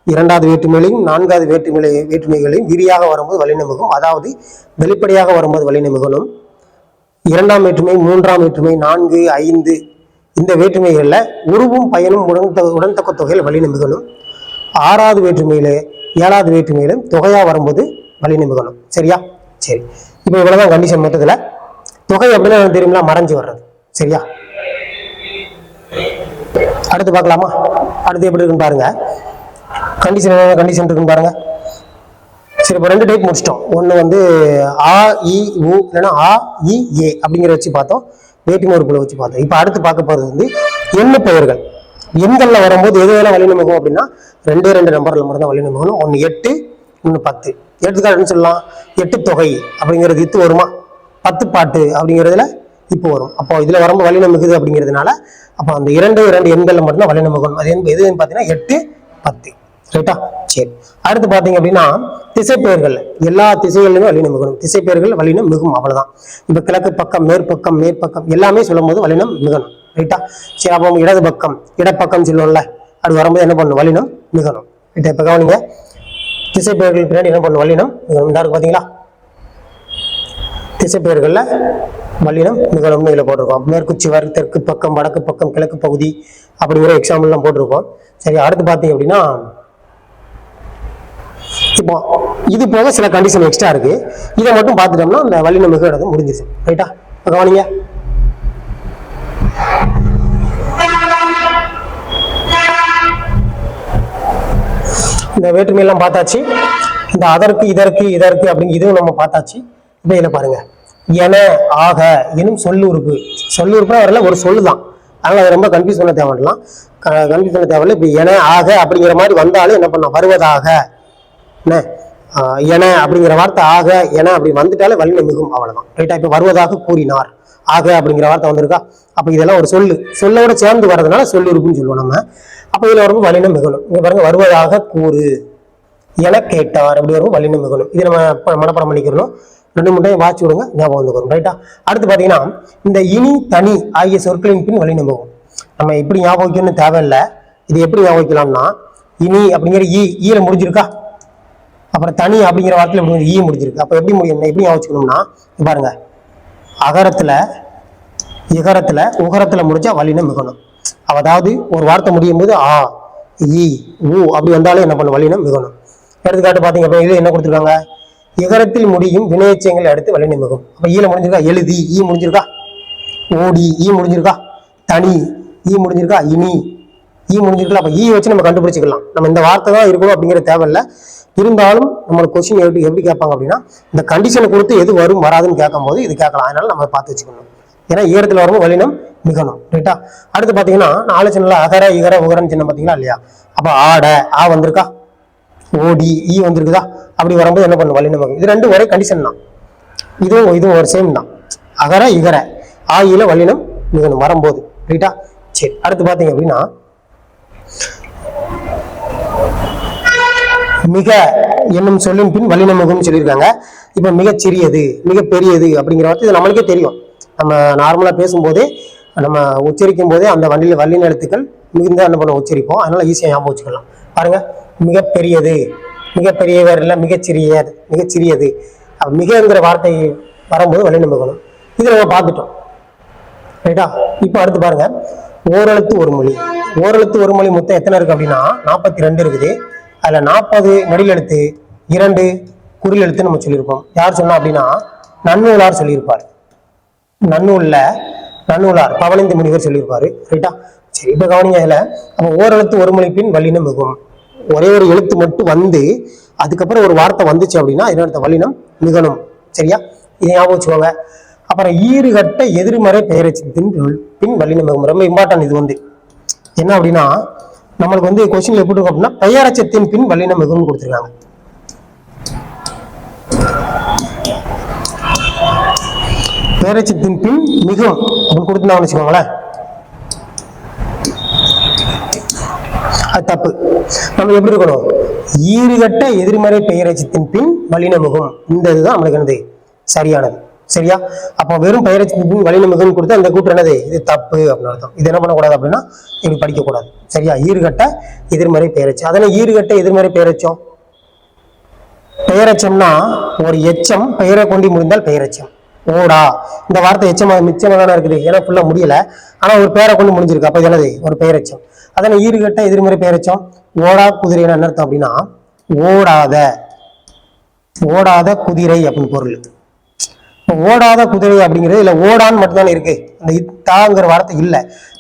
இரண்டாவது வேற்றுமைகளையும் நான்காவது வேற்றுமைகளையும் விரியாக வரும்போது வல்லினம் மிகும், அதாவது வெளிப்படையாக வரும்போது வல்லினம் மிகணும். இரண்டாம் வேற்றுமை, மூன்றாம் வேற்றுமை, 4, 5 இந்த வேற்றுமைகள்ல உருவும் பயனும் உடன் தொக்க தொகையில் வல்லினம் மிகணும். ஆறாவது வேற்றுமையில 7வது வேற்றுமையிலும் தொகையா வரும்போது வல்லினம் மிகணும். சரியா, சரி. இப்ப இவ்வளவுதான் கண்டிஷன். மொத்தத்துல தொகை அப்படின்னா தெரியுங்களா, மறைஞ்சு வர்றது. சரியா, அடுத்து பார்க்கலாமா. அடுத்து எப்படி இருக்குன்னு பாருங்க. கண்டிஷன் இருக்குன்னு பாருங்க. சரி, இப்போ 2 டைப் முடிச்சிட்டோம். ஒன்று வந்து ஆ இ உ இல்லைன்னா ஆ இ ஏ அப்படிங்கிற வச்சு பார்த்தோம், வேற்றுமை உறுப்புகளை வச்சு பார்த்தோம். இப்போ அடுத்து பார்க்க போறது வந்து எண்ணு பெயர்கள். எண்கள்ல வரும்போது எது வேணா வல்லினம் மிகும் அப்படின்னா 2 நம்பர்ல மட்டும் தான் வல்லினம் மிகணும். 1 8, 1 10. எடுத்துக்காட்டுன்னு சொல்லலாம், 8 தொகை அப்படிங்கிறது இத்து வருமா, 10 பாட்டு அப்படிங்கிறதுல இப்போ வரும். அப்போ இதுல வரும்போது வல்லினம் மிகுது அப்படிங்கிறதுனால அப்போ அந்த 2 எண்கள்ல மட்டும்தான் வல்லினம் மிகணும். அது எதுன்னு பார்த்தீங்கன்னா 8, 10. ரைட்டா, சரி. அடுத்து பாத்தீங்க அப்படின்னா திசைப்பெயர்கள், எல்லா திசைகளிலுமே வல்லினம் மிகணும். திசைப்பெயர்கள் வல்லினம் மிகும், அவ்வளவுதான். இப்ப கிழக்கு பக்கம், மேற்பக்கம் எல்லாமே சொல்லும் போது வல்லினம் மிகணும். ரைட்டா, சரி. அப்போ இடது பக்கம், இடப்பக்கம் சொல்லுவோம்ல, அது வரும்போது என்ன பண்ணும், வல்லினம் மிகணும். ரைட்டா, இப்ப கவனிங்க, திசைப்பெயர்கள் பின்னாடி என்ன பண்ணும், வல்லினம் மிகணும். இருக்கு பாத்தீங்களா, திசைப்பெயர்கள்ல வல்லினம் மிகணும்னு இதுல போட்டிருக்கோம். மேற்கு சுவர், தெற்கு பக்கம், வடக்கு பக்கம், கிழக்கு பகுதி அப்படிங்கிற எக்ஸாம்பிள் எல்லாம் போட்டிருக்கோம். சரி, அடுத்து பாத்தீங்க அப்படின்னா இப்போ இது போக சில கண்டிஷன் எக்ஸ்ட்ரா இருக்கு. இதை மட்டும் பார்த்துட்டோம்னா அந்த வல்லினம் மிகுறது முடிஞ்சிருச்சு. ரைட்டா, கவனிங்க. இந்த வேற்றுமை எல்லாம் பார்த்தாச்சு. இந்த அதற்கு, இதற்கு அப்படின்னு இதுவும் நம்ம பார்த்தாச்சு. இப்ப இதில் பாருங்க, என ஆக எனும் சொல்லுறுப்புனா வரல, ஒரு சொல்லுதான். அதனால அதை ரொம்ப கன்ஃபியூஸ் பண்ண தேவையில்லை. இப்ப என ஆக அப்படிங்கிற மாதிரி வந்தாலும் என்ன பண்ண, வருவதாக என அப்படிங்கிற வார்த்தை ஆக என அப்படி வந்துட்டாலே வல்லினம் மிகும், அவ்வளவுதான். ரைட்டா, இப்ப வருவதாக கூறினார், ஆக அப்படிங்கிற வார்த்தை வந்திருக்கா. அப்ப இதெல்லாம் ஒரு சொல்லோட சேர்ந்து வர்றதுனால சொல்லுறுப்புன்னு சொல்லுவோம் நம்ம. அப்ப இதுல வரும்போது வல்லினம் மிகணும். இங்க பாருங்க, வருவதாக கூறு, என கேட்டார் அப்படி வரும்போது வல்லினம் மிகணும். இது நம்ம மனப்பாடம் பண்ணிக்கிறோம். 2 முட்டையும் வாட்சி விடுங்க, ஞாபகம் வந்துக்கிறோம். ரைட்டா, அடுத்து பாத்தீங்கன்னா இந்த இனி தனி ஆகிய சொற்களின் பின் வல்லினம் மிகும். நம்ம இப்படி ஞாபகம் வைக்கணும்னு தேவையில்லை. இது எப்படி ஞாபகம் வைக்கலாம்னா, இனி அப்படிங்கிற ஈல முடிஞ்சிருக்கா. அப்புறம் தனி அப்படிங்கிற வார்த்தையில ஈ முடிஞ்சிருக்கு. அப்ப எப்படி முடியும், எப்படி யோசிக்கணும்னா பாருங்க, அகரத்துல இகரத்துல உகரத்துல முடிஞ்சா வல்லினம் மிகணும். அதாவது ஒரு வார்த்தை முடியும் போது ஆ ஈ ஊ அப்படி வந்தாலும் என்ன பண்ண வல்லினம் மிகணும். எடுத்துக்காட்டு பாத்தீங்க அப்படின்னா இது என்ன கொடுத்துருக்காங்க, இகரத்தில் முடியும் வினையச்சயங்கள் அடுத்து வல்லினம் மிகும். அப்ப ஈல முடிஞ்சிருக்கா, எழுதி ஈ முடிஞ்சிருக்கா, ஓடி ஈ முடிஞ்சிருக்கா, தனி ஈ முடிஞ்சிருக்கா, இனி ஈ முடிஞ்சிருக்கா. அப்ப ஈ வச்சு நம்ம கண்டுபிடிச்சிக்கலாம். நம்ம இந்த வார்த்தை தான் இருக்கணும் அப்படிங்கிற தேவையில்லை. இருந்தாலும் நம்மளுக்கு கொஸ்டின் எப்படி கேட்பாங்க அப்படின்னா, இந்த கண்டிஷனை கொடுத்து எது வரும் வராதுன்னு கேட்கும் போது இது கேட்கலாம். அதனால நம்ம பார்த்து வச்சுக்கணும். ஏன்னா ஈரத்தில் வரும்போது வல்லினம் மிகணும். ரைட்டா. அடுத்து பாத்தீங்கன்னா 4 சின்னல அகர இகர உகரன்னு சின்ன பாத்தீங்களா இல்லையா. அப்ப ஆட ஆ வந்திருக்கா, ஓடி ஈ வந்திருக்குதா. அப்படி வரும்போது என்ன பண்ணும், வல்லினம் மிகும். இது ரெண்டும் ஒரே கண்டிஷன் தான். இதுவும் ஒரு சேம் தான். அகர இகர ஆயில வல்லினம் மிகணும் வரும்போது. ரைட்டா. சரி, அடுத்து பாத்தீங்க அப்படின்னா மிக என்னும் சொல்லின் பின் வல்லினம் மிகும்னு சொல்லியிருக்காங்க. இப்ப மிகச் சிறியது மிக பெரியது அப்படிங்கிற வார்த்தை இது நம்மளுக்கே தெரியும். நம்ம நார்மலா பேசும்போதே நம்ம உச்சரிக்கும் போதே அந்த வல்லின எழுத்துக்கள் மிகுந்த என்ன பண்ண உச்சரிப்போம். அதனால ஈஸியா ஞாபகம் வச்சுக்கலாம். பாருங்க, மிகப் பெரியது, மிகப்பெரியவர் இல்ல மிகச்சிறியது. மிகங்கிற வார்த்தை வரும்போது வல்லினம் மிகணும். இது நம்ம பார்த்துட்டோம். ரைட்டா. இப்ப அடுத்து பாருங்க, ஓரெழுத்து ஒரு மொழி. ஓரெழுத்து ஒரு மொழி மொத்தம் எத்தனை இருக்கு அப்படின்னா 42 இருக்குது. அதுல 40 நெடில் எழுத்து, 2 குறில் எழுத்து நம்ம சொல்லியிருப்போம். யார் சொன்னா அப்படின்னா நன்னூலார் சொல்லியிருப்பார். நன்னூலார் பவனந்தி முனிவர் சொல்லியிருப்பாரு. ரைட்டா. சரி, இப்ப கவனிங்க. இதுல அப்ப ஓரெழுத்து ஒரு மொழி பின் வல்லினம் மிகும். ஒரே ஒரு எழுத்து மட்டும் வந்து அதுக்கப்புறம் ஒரு வார்த்தை வந்துச்சு அப்படின்னா இதனோட வல்லினம் மிகணும். சரியா, இதை ஞாபகம் வச்சுக்கோங்க. அப்புறம் ஈறுகட்ட எதிர்மறை பெயரச்சத்தின் பின் வல்லினம் மிகும். ரொம்ப இம்பார்ட்டன்ட். இது வந்து என்ன அப்படின்னா நம்மளுக்கு வந்து கொஸ்டின்ல எப்படி இருக்கும் அப்படின்னா பெயரச்சத்தின் பின் வல்லினம் மிகும்னு கொடுத்துருக்காங்க. பெயரச்சத்தின் பின் மிகும் அப்படின்னு கொடுத்துருந்தாங்கன்னு வச்சுக்கோங்களேன், அது தப்பு. நம்ம எப்படி இருக்கணும், ஈறுகட்ட எதிர்மறை பெயரச்சத்தின் பின் வல்லினம் மிகும். இந்த இதுதான் நம்மளுக்கு என்னது சரியானது. சரியா. அப்போ வெறும் பெயரச்சத்தின் பின் வல்லினம் மிகும்னு கொடுத்து அந்த கூற்று என்னது இது தப்பு அப்படின்னு அர்த்தம். இது என்ன பண்ணக்கூடாது அப்படின்னா இப்படி படிக்கக்கூடாது. சரியா. ஈறுகட்ட எதிர்மறை பெயரச்சம். அதனால ஈறுகட்ட எதிர்மறை பெயரச்சம், பெயரச்சம்னா ஒரு எச்சம் பெயரை கொண்டு முடிந்தால் பெயரச்சம். ஓடா இந்த வார்த்தை எச்சமா மிச்சமா தானே இருக்குது, ஏன்னா ஃபுல்லா முடியல, ஆனா ஒரு பேரை கொண்டு முடிஞ்சிருக்கு. அப்ப என்னது ஒரு பெயரச்சம். அதனால ஈறுகட்ட எதிர்மறை பெயரச்சம். ஓடா குதிரை என்ன அர்த்தம் அப்படின்னா ஓடாத குதிரை அப்படின்னு பொருள். ஓடாத குதிரை அப்படிங்கிறது இல்ல ஓடான்னு மட்டும்தானே இருக்கு, அந்த தாங்கிற வார்த்தை இல்ல.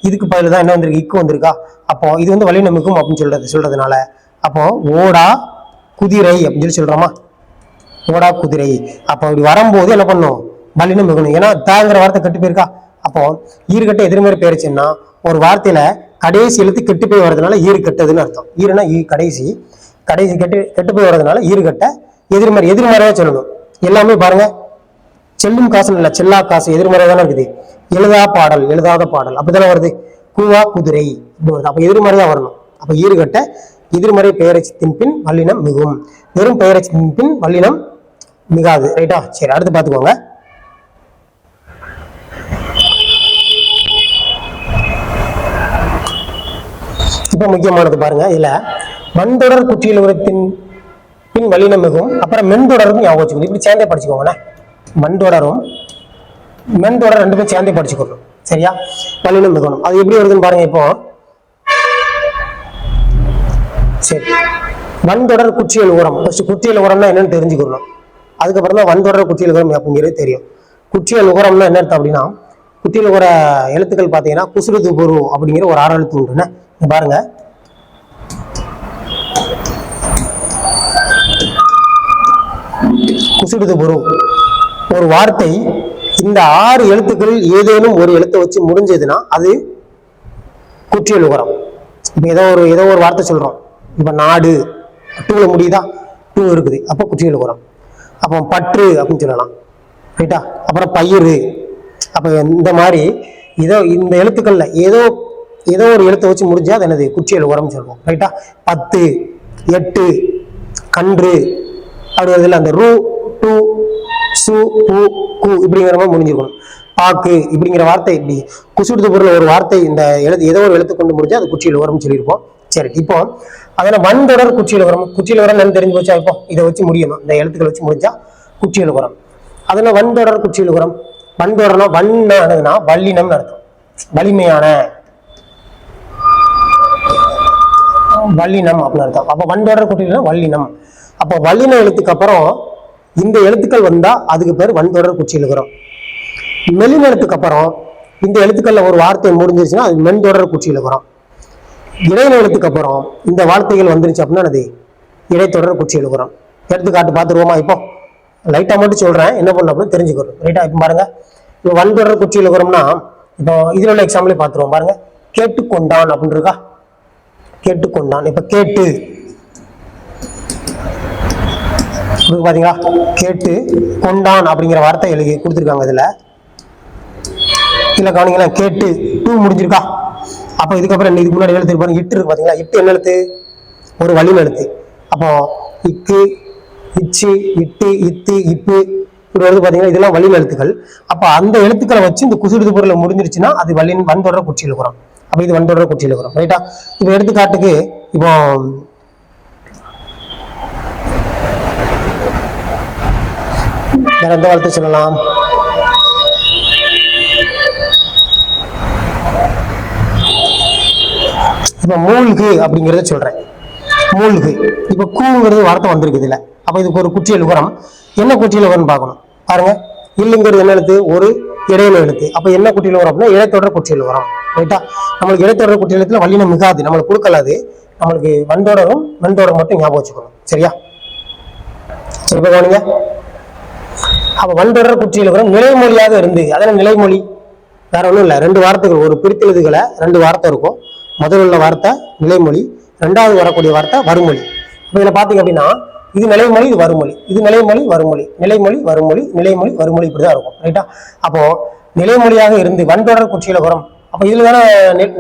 இதுக்கு பதில் தான் என்ன வந்திருக்கு, இக்கு வந்திருக்கா. அப்போ இது வந்து வல்லினம் மிகும் அப்படின்னு சொல்றதுனால அப்போ ஓடா குதிரை அப்படின்னு சொல்லி சொல்றோமா, ஓடா குதிரை. அப்போ இப்படி வரும்போது என்ன பண்ணும், வல்லினம் மிகணும். ஏன்னா தாங்கிற வார்த்தை கெட்டு போயிருக்கா. அப்போ ஈறுகட்ட எதிர்மறை பெயர்ச்சுன்னா ஒரு வார்த்தையில கடைசி எழுத்து கெட்டு போய் வர்றதுனால ஈறு கெட்டதுன்னு அர்த்தம். ஈறுனா கடைசி கெட்டு போய் வர்றதுனால ஈறுகட்ட எதிர்மறையா சொல்லணும். எல்லாமே பாருங்க, செல்லும் காசு இல்ல செல்லா காசு எதிர்மறை தானே இருக்குது. எழுதாத பாடல் அப்படித்தானே வருது. கூவா குதிரை இப்படி வருது. அப்ப எதிர்மறையா வரணும். அப்ப ஈறுகட்ட எதிர்மறை பெயரச்சத்தின் பின் வல்லினம் மிகும். வெறும் பெயரச்சத்தின் பின் வல்லினம் மிகாது. ரைட்டா. சரி, அடுத்து பாத்துக்கோங்க. இப்ப முக்கியமானது பாருங்க, இதுல மண்தொடர் குற்றியல் உரத்தின் பின் வல்லினம் மிகும். அப்புறம் மென்தொடரும் ஞாபகம் வச்சுக்கணும். இப்படி சேர்ந்தே படிச்சுக்கோங்க. மண்தொடரும் மென்தொடர் ரெண்டுமே சேர்ந்தே படிச்சுக்கணும். சரியா. வல்லினம் மிகணும். அது எப்படி வருதுன்னு பாருங்க. இப்போ சரி, வன்தொடர் குற்றியல் உரம். குற்றியல் உரம்னா என்னன்னு தெரிஞ்சுக்கணும். அதுக்கப்புறம் தான் வன்தொடர் குற்றியல் உரம் அப்படிங்கிறது தெரியும். குற்றியல் உரம்னா என்ன அர்த்தம் அப்படின்னா குற்றியல் உர எழுத்துக்கள் பாத்தீங்கன்னா குசுருது பொரு அப்படிங்கிற ஒரு 6 எழுத்து உண்டுன்னு பாருங்க. குசுருது பொரு ஒரு வார்த்தை இந்த 6 எழுத்துக்கள் ஏதேனும் ஒரு எழுத்தை வச்சு முடிஞ்சதுன்னா அது குற்றியல் உரம். இப்ப ஏதோ ஒரு வார்த்தை சொல்றோம். இப்ப நாடு டூல முடியுதா, டூ இருக்குது, அப்போ குற்றியல் உரம். அப்போ பற்று அப்படின்னு சொல்லலாம். ரைட்டா. அப்புறம் பயிறு. அப்ப இந்த மாதிரி இந்த எழுத்துக்கள்ல ஏதோ ஒரு எழுத்தை வச்சு முடிஞ்சா அது என்னது குற்றியல் உரம் சொல்லுவோம். ரைட்டா. 10 8 கன்று அப்படி வருதுல, அந்த ரூ டூ சு பூ கு இப்படிங்கிற மாதிரி முடிஞ்சிருக்கணும். பாக்கு இப்படிங்கிற வார்த்தை இப்படி குசுடுது பொருள் ஒரு வார்த்தை இந்த ஏதோ ஒரு எழுத்து கொண்டு முடிஞ்சா அது குற்றியல் உரம்னு சொல்லியிருப்போம். சரி, இப்போ அதில் வன்தொடர் குற்றியலுகரம். குற்றியலுகரம் தெரிஞ்சு போச்சா? இப்போ இதை வச்சு முடியணும், இந்த எழுத்துக்களை வச்சு முடிஞ்சா குற்றியலுகரம். அதில் வன்தொடர் குற்றியலுகரம். வன்தொடர்னா வண்ணா வல்லினம்னு அர்த்தம், வலிமையான வல்லினம் அப்படின்னு அர்த்தம். அப்போ வன்தொடர் குற்றியலுகரம் வல்லினம். அப்போ வல்லின எழுத்துக்கு அப்புறம் இந்த எழுத்துக்கள் வந்தா அதுக்கு பேர் வன்தொடர் குற்றியலுகரம். மெல்லின எழுத்துக்கு அப்புறம் இந்த எழுத்துக்கள்ல ஒரு வார்த்தை முடிஞ்சிருச்சுன்னா அது மென்தொடர் குற்றியலுகரம். இடையின எழுத்துக்கு அப்புறம் இந்த வார்த்தைகள் வந்துருச்சு அப்படின்னா அது இடைத்தொடர் குற்றியலுகரம். எடுத்துக்காட்டு பார்த்துருவோமா? இப்போ லைட்டா மட்டும் சொல்றேன், என்ன பண்ணணும் அப்படின்னு தெரிஞ்சுக்கிறோம். ரைட்டா? இப்போ பாருங்க, இப்போ வன்தொடர் குற்றியலுகரம்னா இப்போ இதுல உள்ள எக்ஸாம்பிளே பார்த்துருவோம். பாருங்க, கேட்டுக்கொண்டான் அப்படின்னு இருக்கா? கேட்டுக்கொண்டான். இப்ப கேட்டு பாத்தீங்களா? கேட்டு கொண்டான் அப்படிங்கிற வார்த்தை எழுதி கொடுத்துருக்காங்க. இதுல கவனிங்களா, கேட்டு டூ முடிஞ்சிருக்கா? அப்போ இதுக்கப்புறம் இதுக்கு முன்னாடி எழுத்து பாருங்க, இட்டு இருக்கு பாத்தீங்களா? இட்டு என்ன எழுத்து? ஒரு வலிமை எழுத்து. அப்போ இக்கு, இச்சு, இட்டு, இத்து, இப்பு இப்படி வருது பாத்தீங்கன்னா, இதெல்லாம் வலிமை எழுத்துக்கள். அப்ப அந்த எழுத்துக்களை வச்சு இந்த குசுடுது பொருளை முடிஞ்சிருச்சுன்னா அது வன்தொடர் குற்றியலுகரம். அப்ப இது வன்தொடர் குற்றியலுகரம். ரைட்டா? இப்போ எடுத்துக்காட்டுக்கு இப்போ வேற எந்த வார்த்தை சொல்லலாம்? இப்ப மூழ்கு அப்படிங்கறத சொல்றேன். மூழ்கு. இப்ப கூங்கிறது வார்த்தை வந்திருக்கு இதுல. அப்ப இதுக்கு ஒரு குற்றியலுகரம். என்ன குற்றியலுகரம் பார்க்கணும். பாருங்க, இல்லுங்கிறது என்ன எழுத்து? ஒரு இடையில எழுத்து. அப்ப என்ன குற்றியலுகரம் அப்படின்னா இடைத்தொடர் குற்றியலுகரம். ரைட்டா? நம்மளுக்கு இடைத்தொடர் குற்றியலுகரத்துல வல்லினம் மிகாது, நம்மளுக்கு கொடுக்கலாது. நம்மளுக்கு வன்தொடரும் மென்தொடர் மட்டும் ஞாபகம் வச்சுக்கணும். சரியா? சரி, இப்ப கவனிங்க. அப்ப வன்தொடர் குற்றியலுகரம் நிலைமொழியாக இருந்து, அதனால நிலைமொழி வேற ஒன்றும் இல்லை. ரெண்டு வார்த்தைகள், ஒரு பிரித்தெழுதுகளை ரெண்டு வார்த்தை இருக்கும். முதல்ல உள்ள வார்த்தை நிலைமொழி, ரெண்டாவது வரக்கூடிய வார்த்தை வருமொழி. இப்போ இதில் பார்த்தீங்க அப்படின்னா இது நிலைமொழி, இது வருமொழி, இது நிலைமொழி வருமொழி, நிலைமொழி வருமொழி, நிலைமொழி வருமொழி, இப்படிதான் இருக்கும். ரைட்டா? அப்போ நிலைமொழியாக இருந்து வன்தொடர் குற்றியலுகரம். அப்போ இதுல தானே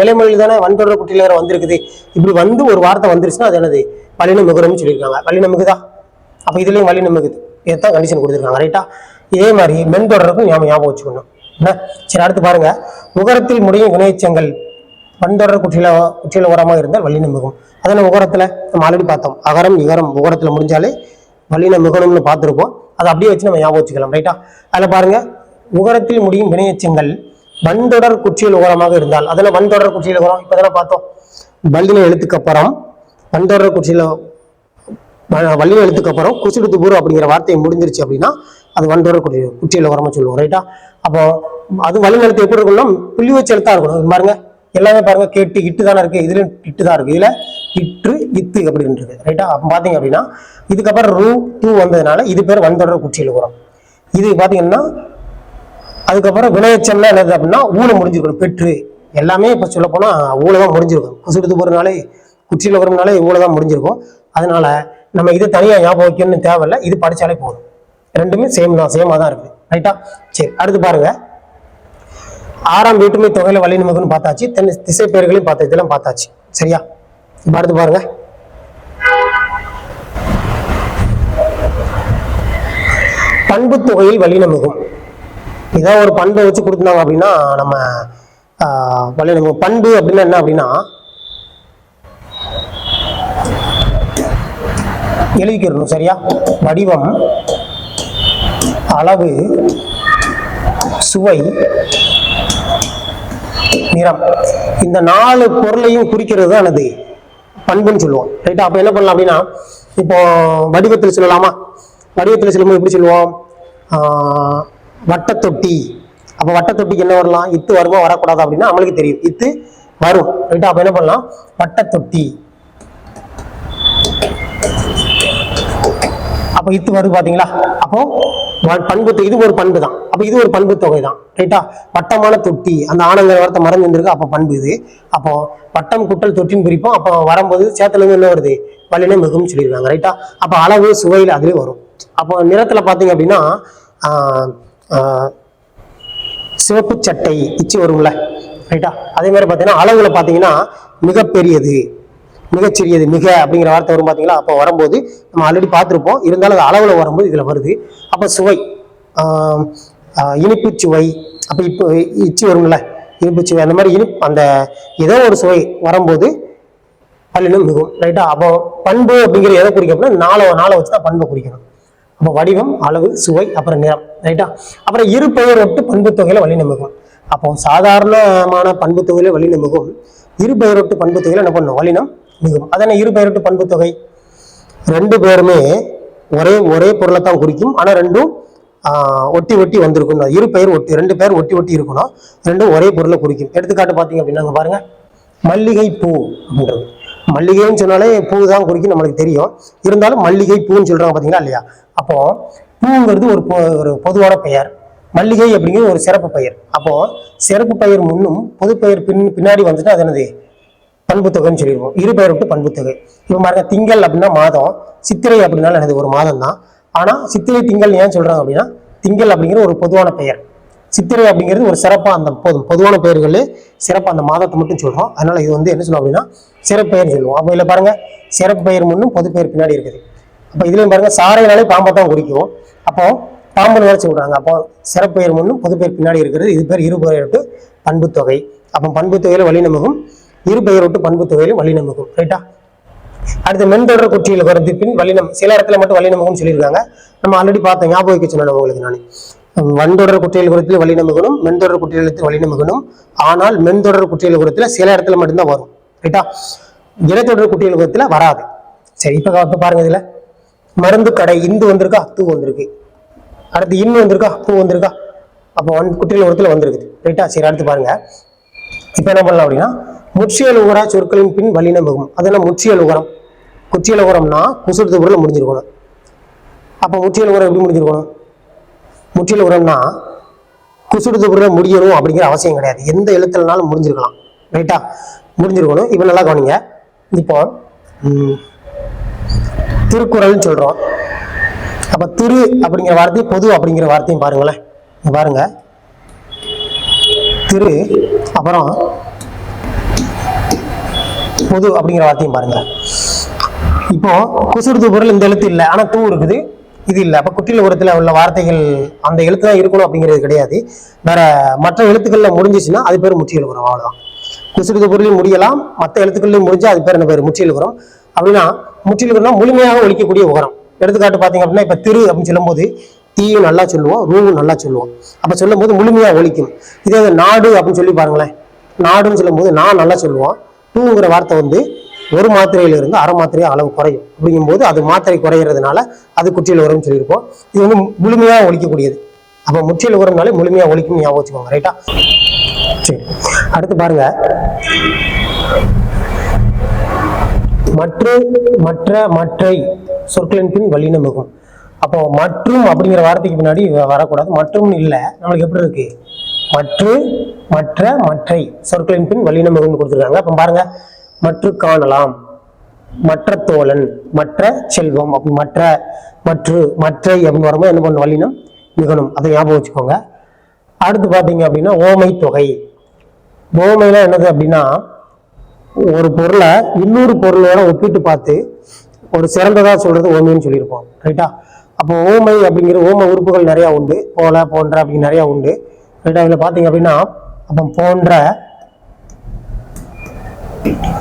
நிலைமொழியில் தானே வன்தொடர் குற்றியலுகரம் வந்திருக்குது. இப்படி வந்து ஒரு வார்த்தை வந்துருச்சுன்னா அது என்னது? வல்லினம் மிகுறம்னு சொல்லியிருக்காங்க. வல்லினம் மிகுதா? அப்போ இதுலயும் வல்லினம் மிகுது. இதுதான் கண்டிஷன் கொடுத்துருக்காங்க. ரைட்டா? இதே மாதிரி மென்தொடருக்கும் ஞாபகம் வச்சுக்கணும். சரி, அடுத்து பாருங்க, உகரத்தில் முடியும் வினைச்சங்கள் வன்தொடர் குற்றியலுகரமாக இருந்தால் வல்லினம் மிகும். அதனால உகரத்துல நம்ம ஆல்ரெடி பார்த்தோம், அகரம் இகரம் உகரத்துல முடிஞ்சாலே வல்லினம் மிகணும்னு பார்த்துருப்போம். அதை அப்படியே வச்சு நம்ம ஞாபகம் வச்சுக்கலாம். ரைட்டா? அதுல பாருங்க, உகரத்தில் முடியும் வினையச்சங்கள் வன்தொடர் குற்றியலுகரமாக இருந்தால், அதெல்லாம் வன்தொடர் குற்றியலுகரம் இப்பதானே பார்த்தோம். வல்லின எழுத்துக்கு அப்புறம் வன்தொடர் வல்லின எழுத்துக்கு அப்புறம் குசுடுத்துபூர் அப்படிங்கிற வார்த்தையை முடிஞ்சிருச்சு அப்படின்னா அது வன்தொடர் குற்றியலுகரமா சொல்லுவோம். ரைட்டா? அப்போ அது வல்லின எழுத்து எப்படி இருக்கும்னா புள்ளி வச்சு எழுத்தா இருக்கணும். பாருங்க, எல்லாமே பாருங்க, கேட்டு இட்டு தானே இருக்கு, இதுல இட்டு தான் இருக்கு, இதுல இட்டு இத்து அப்படின்னு இருக்கு. ரைட்டா? அப்ப பாத்தீங்க அப்படின்னா இதுக்கப்புறம் ரூ டூ வந்ததுனால இது பேர் வன்தொடர் குற்றியலுகரம். இது பாத்தீங்கன்னா அதுக்கப்புறம் வினையச்சம்னா என்னது அப்படின்னா ஊழ முடிஞ்சிருக்கணும். பெற்று எல்லாமே இப்ப சொல்ல போனா ஊழதான் முடிஞ்சிருக்கும். குசுடுத்து போறதுனாலே குற்றியலுகரம்னாலே ஊழதான் முடிஞ்சிருக்கும். அதனால நம்ம இது தனியா ஞாபகம் வைக்கணும்னு தேவையில்லை, இது படிச்சாலே போதும். ரெண்டுமே சேமா தான் இருக்கு. ரைட்டா? சரி, அடுத்து பாருங்க, ஆறாம் வேற்றுமை தொகையில வல்லினம் மிகுன்னு பார்த்தாச்சு, திசை பெயர்களையும் பார்த்தாச்சு, இதெல்லாம் பார்த்தாச்சு. சரியா? இப்ப அடுத்து பாருங்க, பண்பு தொகையில் வல்லினம் மிகும். இதான் ஒரு பண்பை வச்சு கொடுத்தாங்க அப்படின்னா நம்ம வல்லினம். பண்பு அப்படின்னா என்ன அப்படின்னா எழுதிக்கிறணும். சரியா? வடிவம், அளவு, சுவை, நிறம், இந்த 4 பொருளையும் குறிக்கிறது தான் அது பண்புன்னு சொல்லுவோம். ரைட்டா? அப்ப என்ன பண்ணலாம் அப்படின்னா இப்போ வடிவத்தில் சொல்லலாமா? வடிவத்தில் சொல்லும்போது எப்படி சொல்லுவோம்? வட்டத்தொட்டி. அப்ப வட்டத்தொட்டிக்கு என்ன வரலாம்? இத்து வருமா வரக்கூடாது அப்படின்னா நம்மளுக்கு தெரியும், இத்து வரும். ரைட்டா? அப்ப என்ன பண்ணலாம்? வட்டத்தொட்டி. அப்ப இத்து வருது பாத்தீங்களா? அப்போ பண்பு, இது ஒரு பண்பு தான். அப்ப இது ஒரு பண்பு தொகை தான். ரைட்டா? வட்டமான தொட்டி, அந்த ஆனங்கிற வார்த்தை மறந்து இருந்திருக்கு. அப்ப பண்பு இது. அப்போ வட்டம் குட்டல் தொட்டின்னு பிரிப்போம். அப்போ வரும்போது சேத்துல இருந்து என்ன வருது? வல்லினம் மிகும்னு சொல்லியிருக்காங்க. ரைட்டா? அப்ப அளவு சுவையில் அதுவே வரும். அப்போ நிறத்துல பாத்தீங்க அப்படின்னா சிவப்பு சட்டை இச்சு வரும்ல. ரைட்டா? அதே மாதிரி பாத்தீங்கன்னா அளவுல பாத்தீங்கன்னா மிகப்பெரியது, மிகச்சிறியது, மிக அப்படிங்கிற வார்த்தை வரும் பாத்தீங்களா? அப்போ வரும்போது நம்ம ஆல்ரெடி பார்த்துருப்போம், இருந்தாலும் அது அளவுல வரும்போது இதுல வருது. அப்ப சுவை, இனிப்பு சுவை, அப்ப இப்போ இச்சு வரும்ல, இனிப்பு சுவை, அந்த மாதிரி அந்த ஏதோ ஒரு சுவை வரும்போது வல்லினம் மிகும். ரைட்டா? அப்போ பண்பு அப்படிங்கிற எதை குறிக்கும் அப்படின்னா நாளை வச்சுதான் பண்பை குறிக்கணும். அப்போ வடிவம், அளவு, சுவை, அப்புறம் நிறம். ரைட்டா? அப்புறம் இரு பெயர் ஒட்டு பண்பு தொகையில வல்லினம் மிகும். அப்போ சாதாரணமான பண்பு தொகையில வல்லினம் மிகும். இரு பெயர் ஒட்டு பண்பு தொகையில என்ன பண்ணும்? வல்லினம் மிகும். அதனை இரு பெயர் ஒட்டு பண்பு தொகை. ரெண்டு பேருமே ஒரே பொருளை தான் குறிக்கும். ஆனா ரெண்டும் ஒட்டி ஒட்டி வந்திருக்கும். இரு பெயர் ஒட்டி, ரெண்டு பேர் ஒட்டி ஒட்டி இருக்கணும். ரெண்டும் ஒரே பொருளை குறிக்கும். எடுத்துக்காட்டு பாத்தீங்க அப்படின்னா பாருங்க, மல்லிகை பூ அப்படின்றது. மல்லிகைன்னு சொன்னாலே பூ தான் குறிக்கும், நம்மளுக்கு தெரியும். இருந்தாலும் மல்லிகை பூன்னு சொல்றாங்க பாத்தீங்களா இல்லையா? அப்போ பூங்கிறது ஒரு பொதுவான பெயர், மல்லிகை அப்படிங்கிறது ஒரு சிறப்பு பெயர். அப்போ சிறப்பு பெயர் முன்னும் பொது பெயர் பின்னாடி வந்துட்டு அது என்னது? பண்பு தொகைன்னு சொல்லிடுவோம். இரு பெயர் விட்டு பண்பு தொகை. இப்போ பாருங்க, திங்கள் அப்படின்னா மாதம், சித்திரை அப்படின்னா எனது ஒரு மாதம் தான். ஆனா சித்திரை திங்கள் ஏன் சொல்றாங்க அப்படின்னா, திங்கள் அப்படிங்கிற ஒரு பொதுவான பெயர், சித்திரை அப்படிங்கிறது ஒரு சிறப்பா அந்த பொதுவான பெயர்கள் சிறப்பு அந்த மாதத்தை மட்டும் சொல்றோம். அதனால இது வந்து என்ன சொல்லுவோம் அப்படின்னா சிறப்பு பெயர் சொல்லுவோம். அப்போ இதுல பாருங்க, சிறப்பு பெயர் முன்னும் பொது பெயர் பின்னாடி இருக்குது. அப்போ இதுலயும் பாருங்க, சாரைனாலே பாம்பை தான் குறிக்கும். அப்போ பாம்புன்னு வேலை சொல்றாங்க. அப்போ சிறப்பு பெயர் முன்னும் பொது பெயர் பின்னாடி இருக்கிறது. இது பேர் இரு பெயர் விட்டு பண்பு தொகை. அப்போ பண்பு தொகையில வல்லினம் மிகும், இரு பெயர் விட்டு பண்பு தொகையிலும் வல்லினம் மிகும். ரைட்டா? அடுத்து மென்தொடர் குற்றியல் குறத்து பின் வல்லினம். சில இடத்துல மட்டும் வல்லினம் மிகும் சொல்லியிருக்காங்க. நம்ம ஆல்ரெடி பார்த்தோம், ஞாபகம் வைக்க சொன்னேன் உங்களுக்கு நான். வன்தொடர் குற்றியல் குறத்தில் வல்லினம் மிகணும், மென்தொடர் குற்றியலுக்கு வல்லினம் மிகணும். ஆனால் மென்தொடர் குற்றியல் குறத்துல சில இடத்துல மட்டும்தான் வரும். ரைட்டா? இடைத்தொடர் குற்றியல் குறத்துல வராது. சரி, இப்ப பாருங்க, இதுல மருந்து கடை இந்து வந்திருக்கா, தூ வந்திருக்கு. அடுத்து இன்னு வந்திருக்கா, பூ வந்திருக்கா. அப்போ குற்றியல் குறத்துல வந்திருக்குது. ரைட்டா? சரி, அடுத்து பாருங்க. இப்ப என்ன பண்ணலாம் அப்படின்னா, முற்றியல் உகரா சொற்களின் பின் வல்லினம் மிகும். அதெல்லாம் முற்றியல் உகரம். குற்றியல் உகரம்னா குசுடுத்து பொருள் முடிஞ்சிருக்கணும். அப்போ முற்றியல் உகரம் எப்படி முடிஞ்சிருக்கணும்? முற்றியல் உகரம்னா குசுடுத்து பொருள் முடியணும் அப்படிங்கிற அவசியம் கிடையாது. எந்த எழுத்துலனாலும் முடிஞ்சிருக்கலாம். ரைட்டா? முடிஞ்சிருக்கணும். இப்ப நல்லா கவனிங்க. இப்போ திருக்குறள்னு சொல்றோம். அப்ப திரு அப்படிங்கிற வார்த்தை, பொது அப்படிங்கிற வார்த்தையும் பாருங்களேன். பாருங்க, திரு அப்புறம் பொது அப்படிங்கிற வார்த்தையும் பாருங்க. இப்போ குசுடுத்து பொருள் இந்த எழுத்து இல்லை, ஆனா தூ இருக்குது, இது இல்லை. அப்ப குற்றியல் உரத்துல உள்ள வார்த்தைகள் அந்த எழுத்து தான் இருக்கணும் அப்படிங்கிறது கிடையாது. வேற மற்ற எழுத்துக்கள்ல முடிஞ்சிச்சுன்னா அது பேர் முற்றியல் உரம். அவ்வளவுதான். குசுடுத்து பொருளையும் முடியலாம், மற்ற எழுத்துக்கள்லையும் முடிஞ்சா அது பேர் என்ன பேர்? முற்றியல் உரம். அப்படின்னா முற்றியல் உரம்னா முழுமையாக ஒழிக்கக்கூடிய உரம். எடுத்துக்காட்டு பாத்தீங்க அப்படின்னா, இப்ப திரு அப்படின்னு சொல்லும் போது தீயும் நல்லா சொல்லுவோம், ரூவும் நல்லா சொல்லுவோம். அப்ப சொல்லும் போது முழுமையா ஒழிக்கும். இதே நாடு அப்படின்னு சொல்லி பாருங்களேன். நாடுன்னு சொல்லும் போது நான் நல்லா சொல்லுவோம். டூங்கிற வார்த்தை வந்து ஒரு மாத்திரையில இருந்து அரை மாத்திரையா அளவு குறையும். அப்படிங்கும் போது அது மாத்திரை குறைகிறதுனால அது குற்றியல் உரம்னு சொல்லியிருப்போம். இது வந்து முழுமையா ஒழிக்கக்கூடியது. அப்ப முற்றியல் உரம்னாலே முழுமையா ஒழிக்கும், ஞாபகம் வச்சுக்கோங்க. ரைட்டா? சரி, அடுத்து பாருங்க, மற்றை சொற்களின் பின் வல்லினம் மிகும். அப்போ மற்றும் அப்படிங்கிற வார்த்தைக்கு பின்னாடி வரக்கூடாது. மற்றும் இல்ல, நம்மளுக்கு எப்படி இருக்கு? மற்றை சொற்களின் பின் வல்லினம் மிகும்னு கொடுத்துருக்காங்க. அப்ப பாருங்க, மற்ற காணலாம், மற்ற தோழன், மற்ற செல்வம், அப்படி மற்றை அப்படின்னு வரும்போது என்ன பண்ணும்? வல்லினம் மிகணும். அதை ஞாபகம் வச்சுக்கோங்க. அடுத்து பாத்தீங்க அப்படின்னா ஓமை தொகை. ஓமைலாம் என்னது அப்படின்னா, ஒரு பொருளை இன்னொரு பொருளோட ஒப்பிட்டு பார்த்து ஒரு சிறந்ததா சொல்றது ஓமைன்னு சொல்லியிருப்போம். ரைட்டா? அப்போ ஓமை அப்படிங்கிற ஓமை உறுப்புகள் நிறைய உண்டு. போல, போன்ற அப்படின்னு நிறைய உண்டு. ரைட்டா? இதுல பாத்தீங்க அப்படின்னா, அப்போ போன்ற,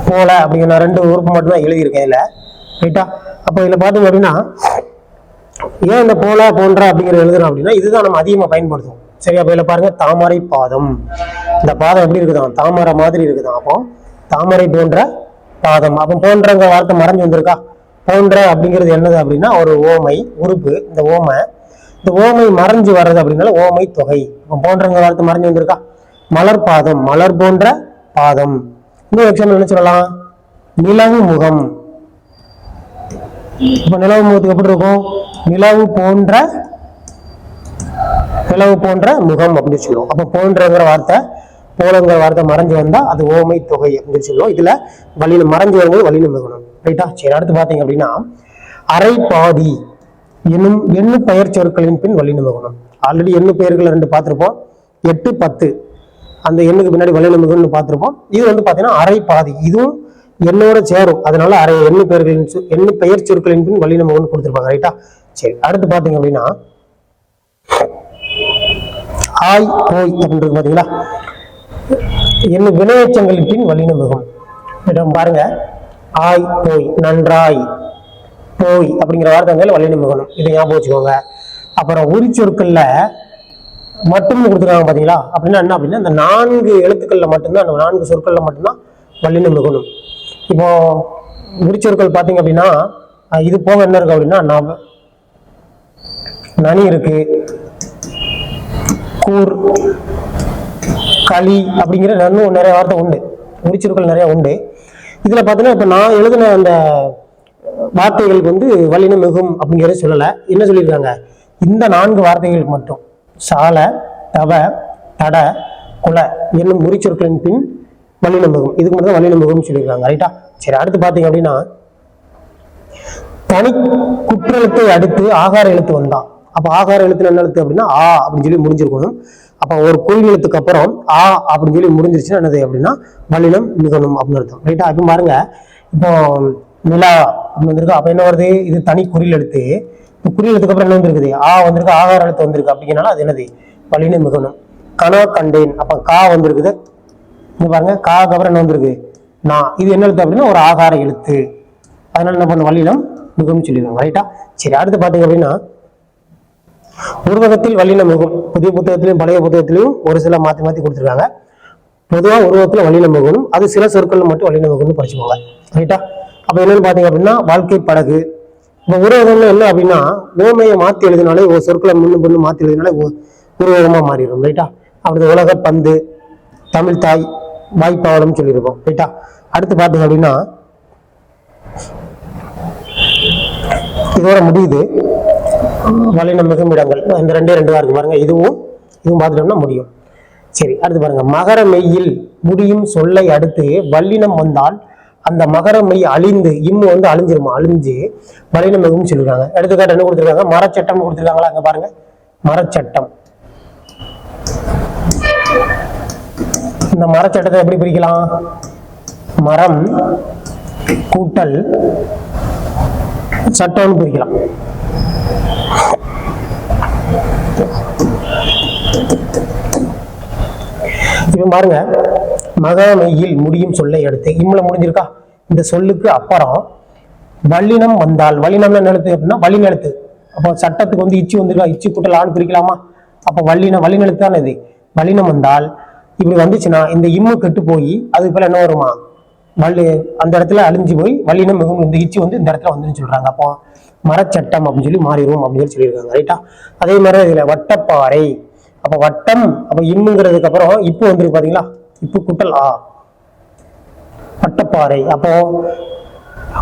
போல அப்படிங்கிற ரெண்டு உறுப்பு மட்டும்தான் எழுதியிருக்கேன் இதுல. ரைட்டா? அப்போ இதுல பாத்தீங்க அப்படின்னா, ஏன் இந்த போல, போன்ற அப்படிங்கிற எழுதுறோம் அப்படின்னா, இதுதான் நம்ம அதிகமா பயன்படுத்துவோம். சரி, அப்ப இதுல பாருங்க, தாமரை பாதம். இந்த பாதம் எப்படி இருக்குதான்? தாமரை மாதிரி இருக்குதான். அப்போ தாமரை போன்ற பாதம். அப்போ போன்றங்கிற வார்த்தை மறைஞ்சு வந்திருக்கா? போன்ற அப்படிங்கிறது என்னது அப்படின்னா ஒரு ஓமை உறுப்பு. இந்த ஓமை மறைஞ்சு வர்றது அப்படின்னால ஓமை தொகை. போன்றங்கிற வார்த்தை மறைஞ்சு வந்திருக்கா? மலர் பாதம், மலர் போன்ற பாதம். இன்னும் எக்ஸாம்பிள் என்ன சொல்லலாம்? நிலவு முகம். இப்ப நிலவு முகத்துக்கு எப்படி இருக்கும்? நிலவு போன்ற முகம் அப்படின்னு சொல்லுவோம். அப்ப போன்றங்கிற வார்த்தை, போலங்கிற வார்த்தை மறைஞ்சு வந்தா அது ஓமை தொகை அப்படின்னு சொல்லுவோம். இதுல வல்லினம் மறைஞ்சு வரும்போது வல்லினம் மிகணும். ரைட்டா? சரி, அடுத்து பாத்தீங்க அப்படின்னா, அரை பாதி என்னும் எண்ணு பெயர் சொற்களின் பின் வல்லினம் மிகணும். ஆல்ரெடி எண்ணு பெயர்கள் 2 பார்த்திருப்போம், 8, 10. அந்த எண்ணுக்கு பின்னாடி வல்லினம் மிகணும்னு பார்த்திருப்போம். இது வந்து பாத்தீங்கன்னா அரை பாதி, இதுவும் எண்ணோட சேரும். அதனால அரை எண்ணு பெயர் சொற்களின் பின் வல்லினம் மிகணும்னு கொடுத்திருப்பாங்க. ரைட்டா? சரி, அடுத்து பாத்தீங்க அப்படின்னா, ஆய் போய் அப்படின்றது பாத்தீங்களா? என்ன வினையச்சங்களின் பின் வல்லினம் மிகும். பாருங்க, ஆய் போய், நன்றாய் போய் அப்படிங்கிற வார்த்தை வந்து வல்லினம் மிகணும். இதை ஞாபகம் வச்சுக்கோங்க. அப்புறம் உரிச்சொற்கள்ல மட்டும் கொடுத்துருக்காங்க பாத்தீங்களா? அப்படின்னா என்ன அப்படின்னா இந்த 4 எழுத்துக்கள்ல மட்டும்தான், அந்த 4 சொற்கள்ல மட்டும்தான் வல்லினம் மிகணும். இப்போ உரிச்சொற்கள் பாத்தீங்க அப்படின்னா இது போக என்ன இருக்கு அப்படின்னா நனி இருக்கு, கூர், களி அப்படிங்கிற நிறைய வார்த்தை உண்டு, உரிச்சொற்கள் நிறைய உண்டு. இதுல பாத்தீங்கன்னா இப்ப நான் எழுதின அந்த வார்த்தைகளுக்கு வந்து வல்லினம் மிகும் அப்படிங்கிறத சொல்லல. என்ன சொல்லியிருக்காங்க? இந்த 4 வார்த்தைகளுக்கு மட்டும் சால, தவ, தட, குல என்னும் உரிச்சொற்களின் பின் வல்லினம் மிகும். இதுக்கு மட்டும் தான் வல்லினம் மிகும்னு சொல்லியிருக்காங்க. ரைட்டா? சரி, அடுத்து பாத்தீங்க அப்படின்னா தனி குற்றெழுத்தை அடுத்து ஆகார எழுத்து வந்தா, அப்ப ஆகார எழுத்து என்ன எழுத்து அப்படின்னா ஆ அப்படின்னு சொல்லி முடிஞ்சிருக்கணும். அப்ப ஒரு குறி எழுத்துக்கு அப்புறம் ஆ அப்படின்னு சொல்லி முடிஞ்சிருச்சுன்னா என்னது அப்படின்னா வல்லினம் மிகணும் அப்படின்னு அர்த்தம். ரைட்டா? அப்ப பாருங்க, இப்போ நிலா அப்படின்னு வந்திருக்கு. அப்ப என்ன வருது? இது தனி குறில் எழுத்து. இப்போ குறில் எழுத்துக்கு அப்புறம் என்ன வந்திருக்குது? ஆ வந்திருக்கு, ஆகார எழுத்து வந்திருக்கு. அப்படிங்கிறனால அது என்னது? வல்லினம் மிகணும். கனா கண்டேன், அப்ப கா வந்திருக்குது. இங்க பாருங்க, காக்கு அப்புறம் என்ன வந்திருக்கு? நான். இது என்ன எழுத்து அப்படின்னா ஒரு ஆகார எழுத்து. அதனால என்ன பண்ண வல்லினம் மிகும்னு சொல்லிடுவாங்க. ரைட்டா? சரி, அடுத்து பாத்தீங்க அப்படின்னா உருவகத்தில் வல்லினம் மிகும். புதிய புத்தகத்திலையும் பழைய புத்தகத்திலையும் ஒரு சில மாத்தி மாத்தி கொடுத்துருக்காங்க. பொதுவாக உருவகத்துல வல்லினம் மிகணும், அது சில சொற்கள் மட்டும் வல்லினம் மிகும்னு படிச்சுக்கோங்க. ரைட்டா? அப்ப என்னன்னு பாத்தீங்க அப்படின்னா வாழ்க்கை படகு. இப்ப உருவகம்ல என்ன அப்படின்னா ஓமையை மாத்தி எழுதினாலே, ஒரு சொற்களை முன்னும் பின்னும் மாத்தி எழுதினாலே உருவகமா மாறிடும். ரைட்டா? அப்படி உலக பந்து, தமிழ் தாய், வாய்ப்பாவலம் சொல்லியிருக்கோம். ரைட்டா? அடுத்து பாத்தீங்க அப்படின்னா இதோட முடியுது வல்லினம் மிகும் இடங்கள். இந்த 2 இருக்கு பாருங்க, இதுவும் பார்த்துட்டோம்னா முடியும். சரி, அடுத்து பாருங்க, மகர மெய்யில் முடியும் சொல்லை அடுத்து வல்லினம் வந்தால் அந்த மகர மெய் அழிந்து இம்மு வந்து அழிஞ்சிருமா, அழிஞ்சு வல்லினம் மிகும் சொல்லிருக்காங்க. எடுத்துக்காட்டு என்ன கொடுத்துருக்காங்க? மரச்சட்டம் கொடுத்துருக்காங்களா? அங்க பாருங்க, மரச்சட்டம். இந்த மரச்சட்டத்தை எப்படி பிரிக்கலாம்? மரம் கூட்டல் சட்டம்னு பிரிக்கலாம். இப்ப பாருங்க, மகமையில் முடியும் சொல்லை அடுத்து இம்ல முடிஞ்சிருக்கா? இந்த சொல்லுக்கு அப்புறம் வல்லினம் வந்தால், வல்லினம் என்ன எழுத்து அப்படின்னா வல்லின எழுத்து. அப்போ சட்டத்துக்கு வந்து இச்சு வந்திருக்கா? இச்சு கூட்டல் ஆண் பிரிக்கலாமா? அப்ப வல்லின எழுத்து தானே இது. வல்லினம் வந்தால் இப்படி வந்துச்சுன்னா இந்த இம்மு கெட்டு போய் அதுக்கு பேர் என்ன வருமா? அந்த இடத்துல அழிஞ்சு போய் வல்லினம் மிகவும் இந்த இச்சு வந்து இந்த இடத்துல வந்துன்னு சொல்றாங்க. அப்போ மரச்சட்டம் அப்படின்னு சொல்லி மாறிடும் அப்படின்னு சொல்லியிருக்காங்க. ரைட்டா? அதே மாதிரி இதுல வட்டப்பாறை. அப்ப வட்டம், அப்ப இம்முங்கிறதுக்கு அப்புறம் இப்பு வந்துருக்கு பாத்தீங்களா? இப்பு குட்டல் ஆ, வட்டப்பாறை. அப்போ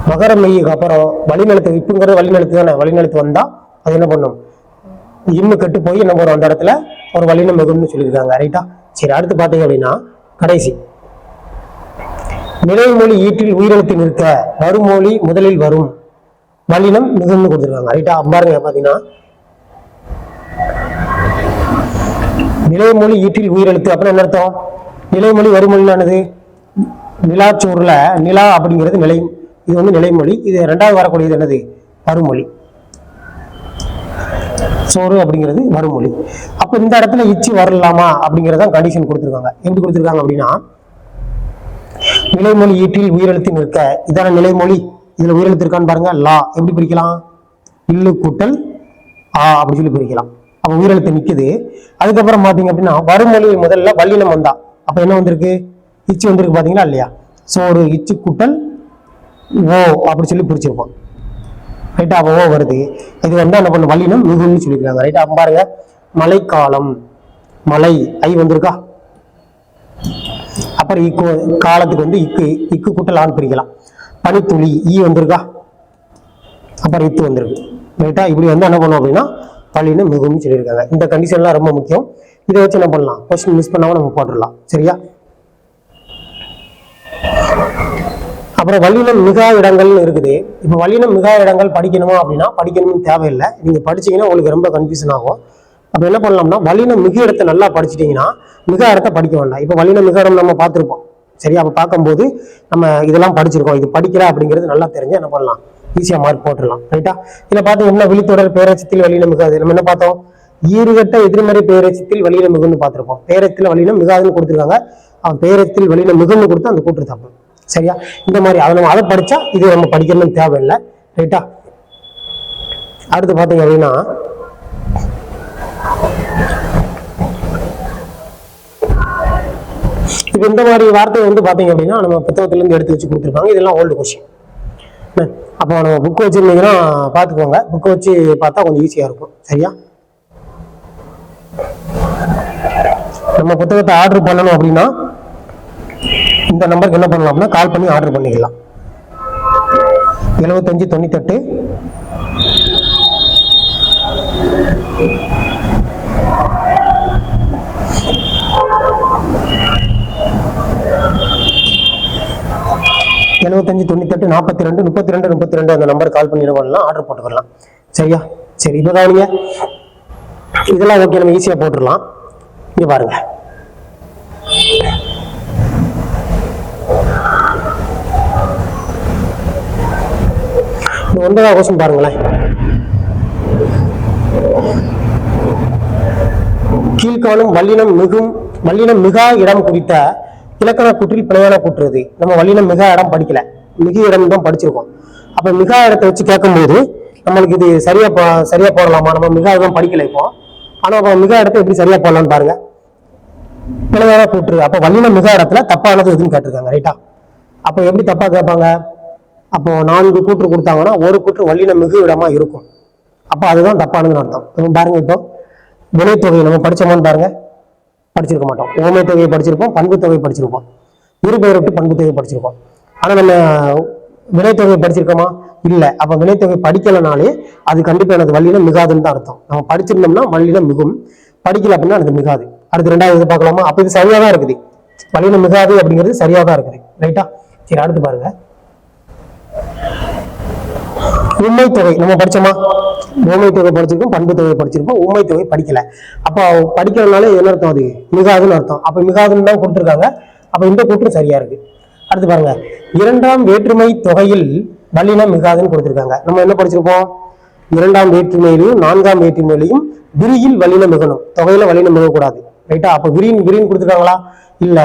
மகர மெய்யுக்கு அப்புறம் வளிநிலத்து, இப்புங்கிறது வளிநிலத்து தானே, வளிநிலத்து வந்தா அது என்ன பண்ணும்? இம்மு கெட்டு போய் என்ன வரும்? அந்த இடத்துல ஒரு வல்லினம் மிகும்னு சொல்லியிருக்காங்க. ரைட்டா? சரி, அடுத்து பாத்தீங்க அப்படின்னா கடைசி நிலைமொழி ஈட்டில் உயிரெழுத்து நிற்க வருமொழி முதலில் வரும் வல்லினம் மிகும்னு கொடுத்துருக்காங்க. ரைட்டா? பாருங்க, பாத்தீங்கன்னா நிலைமொழி ஈட்டில் உயிரெழுத்து அப்புறம் என்ன அர்த்தம்? நிலைமொழி வருமொழியானது நிலாச்சோறுல நிலா அப்படிங்கிறது நிலை, இது வந்து நிலைமொழி. இது 2வது வரக்கூடியது என்னது? வருமொழி. சோறு அப்படிங்கிறது வருமொழி. அப்ப இந்த இடத்துல இச்சு வரலாமா அப்படிங்கறத கண்டிஷன் கொடுத்துருக்காங்க. எப்படி கொடுத்துருக்காங்க அப்படின்னா நிலைமொழி ஈட்டில் உயிரெழுத்து நிற்க, இதான நிலைமொழி. இதுல உயிரெழுத்து இருக்கான்னு பாருங்க. லா எப்படி பிரிக்கலாம்? இல்லு கூட்டல் ஆ அப்படி சொல்லி பிரிக்கலாம். அப்ப உயிரெழுத்து நிக்குது. அதுக்கப்புறம் பாத்தீங்க அப்படின்னா வருமொழி முதல்ல வல்லினம் வந்தா அப்ப என்ன வந்திருக்கு? இச்சு வந்திருக்கு பாத்தீங்களா இல்லையா? சோறு இச்சு கூட்டல் ஓ அப்படி சொல்லி பிரிச்சிருப்போம். ரைட்டா? அப்போ ஓ வருது. இது வந்து என்ன பண்ண வல்லினம் மிகும்னு சொல்லியிருக்காங்க. ரைட்டா? அப்ப பாருங்க, மழைக்காலம், மழை ஐ வந்திருக்கா? அப்புறம் இக்கு காலத்துக்கு வந்து இக்கு கூட்டல் ஆண் பிரிக்கலாம். பனித்துளி ஈ வந்திருக்கா? அப்புறம் இத்து வந்திருக்கு. ரைட்டா? இப்படி வந்து என்ன பண்ணுவோம் அப்படின்னா வல்லினம் மிகும்னு சொல்லியிருக்காங்க. இந்த கண்டிஷன்லாம் ரொம்ப முக்கியம். இதை வச்சு என்ன பண்ணலாம்? கொஸ்டின் மிஸ் பண்ணாம நம்ம போட்டுடலாம். சரியா? அப்புறம் வல்லினம் மிகா இடங்கள்னு இருக்குது. இப்ப வல்லினம் மிகா இடங்கள் படிக்கணுமா அப்படின்னா படிக்கணும்னு தேவையில்லை. நீங்க படிச்சீங்கன்னா உங்களுக்கு ரொம்ப கன்ஃபியூஷன் ஆகும். அப்ப என்ன பண்ணலாம்னா வல்லினம் மிக இடத்தை நல்லா படிச்சுட்டீங்கன்னா மிக இடத்தை படிக்க வேண்டாம். இப்ப வல்லினம் மிக இடம் நம்ம பார்த்திருப்போம். சரியா? அப்ப பார்க்கும்போது நம்ம இதெல்லாம் படிச்சிருக்கோம், இது படிக்கல அப்படிங்கிறது நல்லா தெரிஞ்சு என்ன பண்ணலாம்? ஈஸியா மார்க் போட்டுடலாம். ரைட்டா? இதுல பாத்தீங்கன்னா விழித்தொடர் பேரச்சத்தில் வல்லினம் மிகாது. நம்ம என்ன பார்த்தோம்? ஈறுகட்ட எதிர்மறை பேரச்சத்தில் வல்லினம் மிகுன்னு பார்த்திருப்போம். பேரத்தில் வல்லினம் மிகாதுன்னு கொடுத்துருக்காங்க. அவன் பேரத்தில் வல்லினம் மிகுன்னு கொடுத்து அந்த கூற்று தப்பு. சரியா? இந்த மாதிரி அதை படிச்சா இது நம்ம படிக்கணும்னு தேவையில்லை. ரைட்டா? அடுத்து பார்த்தீங்க அப்படின்னா இப்போ இந்த மாதிரி வார்த்தை வந்து பார்த்தீங்க அப்படின்னா நம்ம புத்தகத்திலேருந்து எடுத்து வச்சு கொடுத்துருப்பாங்க. இதெல்லாம் ஓல்டு கொஸ்டின். அப்போ நம்ம புக்கு வச்சுருந்தீங்கன்னா பார்த்துக்கோங்க. புக்கை வச்சு பார்த்தா கொஞ்சம் ஈஸியாக இருக்கும். சரியா? நம்ம புத்தகத்தை ஆர்டர் பண்ணணும் அப்படின்னா இந்த நம்பருக்கு என்ன பண்ணலாம் அப்படின்னா கால் பண்ணி ஆர்டர் பண்ணிக்கலாம். 75 98 98 42 32 32 அந்த நம்பர் கால் பண்ணி பண்ணலாம், ஆர்டர் போட்டுக்கலாம். சரியா? சரி, இப்போ கவனிங்க. இதெல்லாம் ஓகே, நம்ம ஈஸியாக போட்டுடலாம். இங்கே பாருங்க, இந்த 9வது கொஸ்டின் பாருங்களேன். கீழ்காணும் வல்லினம் மிகா இடம் குறித்த இலக்கண கூற்றில் பிழையான கூற்றுது. நம்ம வல்லினம் மிகா இடம் படிக்கல, மிகு இடம் தான் படிச்சிருக்கோம். அப்ப மிகா இடத்தை வச்சு கேட்கும்போது நம்மளுக்கு இது சரியா போடலாமா? நம்ம மிகா இடம் படிக்கல இப்போ, ஆனா மிகா இடத்தை எப்படி சரியா போடலாம்னு பாருங்க. பிழையான கூற்று, அப்ப வல்லினம் மிகா இடத்துல தப்பானது எதுன்னு கேட்டிருக்காங்க. ரைட்டா? அப்ப எப்படி தப்பா கேட்பாங்க? அப்போ 4 கூற்று கொடுத்தாங்கன்னா ஒரு கூற்று வல்லினம் மிகு இடமா இருக்கும். அப்ப அதுதான் தப்பானதுன்னு அர்த்தம். பாருங்க, இப்போ வினைத்தொகை நம்ம படிச்சோமான்னு பாருங்க. படிச்சிருக்க மாட்டோம். ஓமை தொகையை படிச்சிருப்போம், பண்பு தொகை படிச்சிருப்போம், இருபெயரொட்டு பண்பு தொகை படிச்சிருப்போம். ஆனா நம்ம வினைத்தொகை படிச்சிருக்கோமா? இல்ல. அப்ப வினைத்தொகை படிக்கலனாலே அது கண்டிப்பா எனக்கு வல்லினம் மிகாதுன்னு தான் அர்த்தம். நம்ம படிச்சிருந்தோம்னா வல்லினம் மிகும், படிக்கல அப்படின்னா அது மிகாது. அடுத்து 2வது இது பார்க்கலாமா? அப்ப இது சரியா தான் இருக்குது. வல்லினம் மிகாது அப்படிங்கிறது சரியா தான் இருக்குது. ரைட்டா? சரி, அடுத்து பாருங்க. உண்மை தொகை நம்ம படிச்சோமா? ஓமை தொகை படிச்சிருக்கோம், பண்பு தொகை படிச்சிருக்கோம், உண்மை தொகை படிக்கல. அப்ப படிக்கிறதுனால என்ன அர்த்தம்? அது மிகாதுன்னு அர்த்தம். அப்ப மிகாதுன்னு தான் கொடுத்துருக்காங்க. அப்ப இந்த கூற்று சரியா இருக்கு. அடுத்து பாருங்க, 2ஆம் வேற்றுமை தொகையில் வல்லினம் மிகாதுன்னு கொடுத்துருக்காங்க. நம்ம என்ன படிச்சிருப்போம்? 2ஆம் வேற்றுமையிலையும் 4ஆம் வேற்றுமையிலையும் விரியில் வல்லினம் மிகணும், தொகையில வல்லினம் மிகக்கூடாது. ரைட்டா? அப்ப விரின்னு கொடுத்துருக்காங்களா? இல்ல.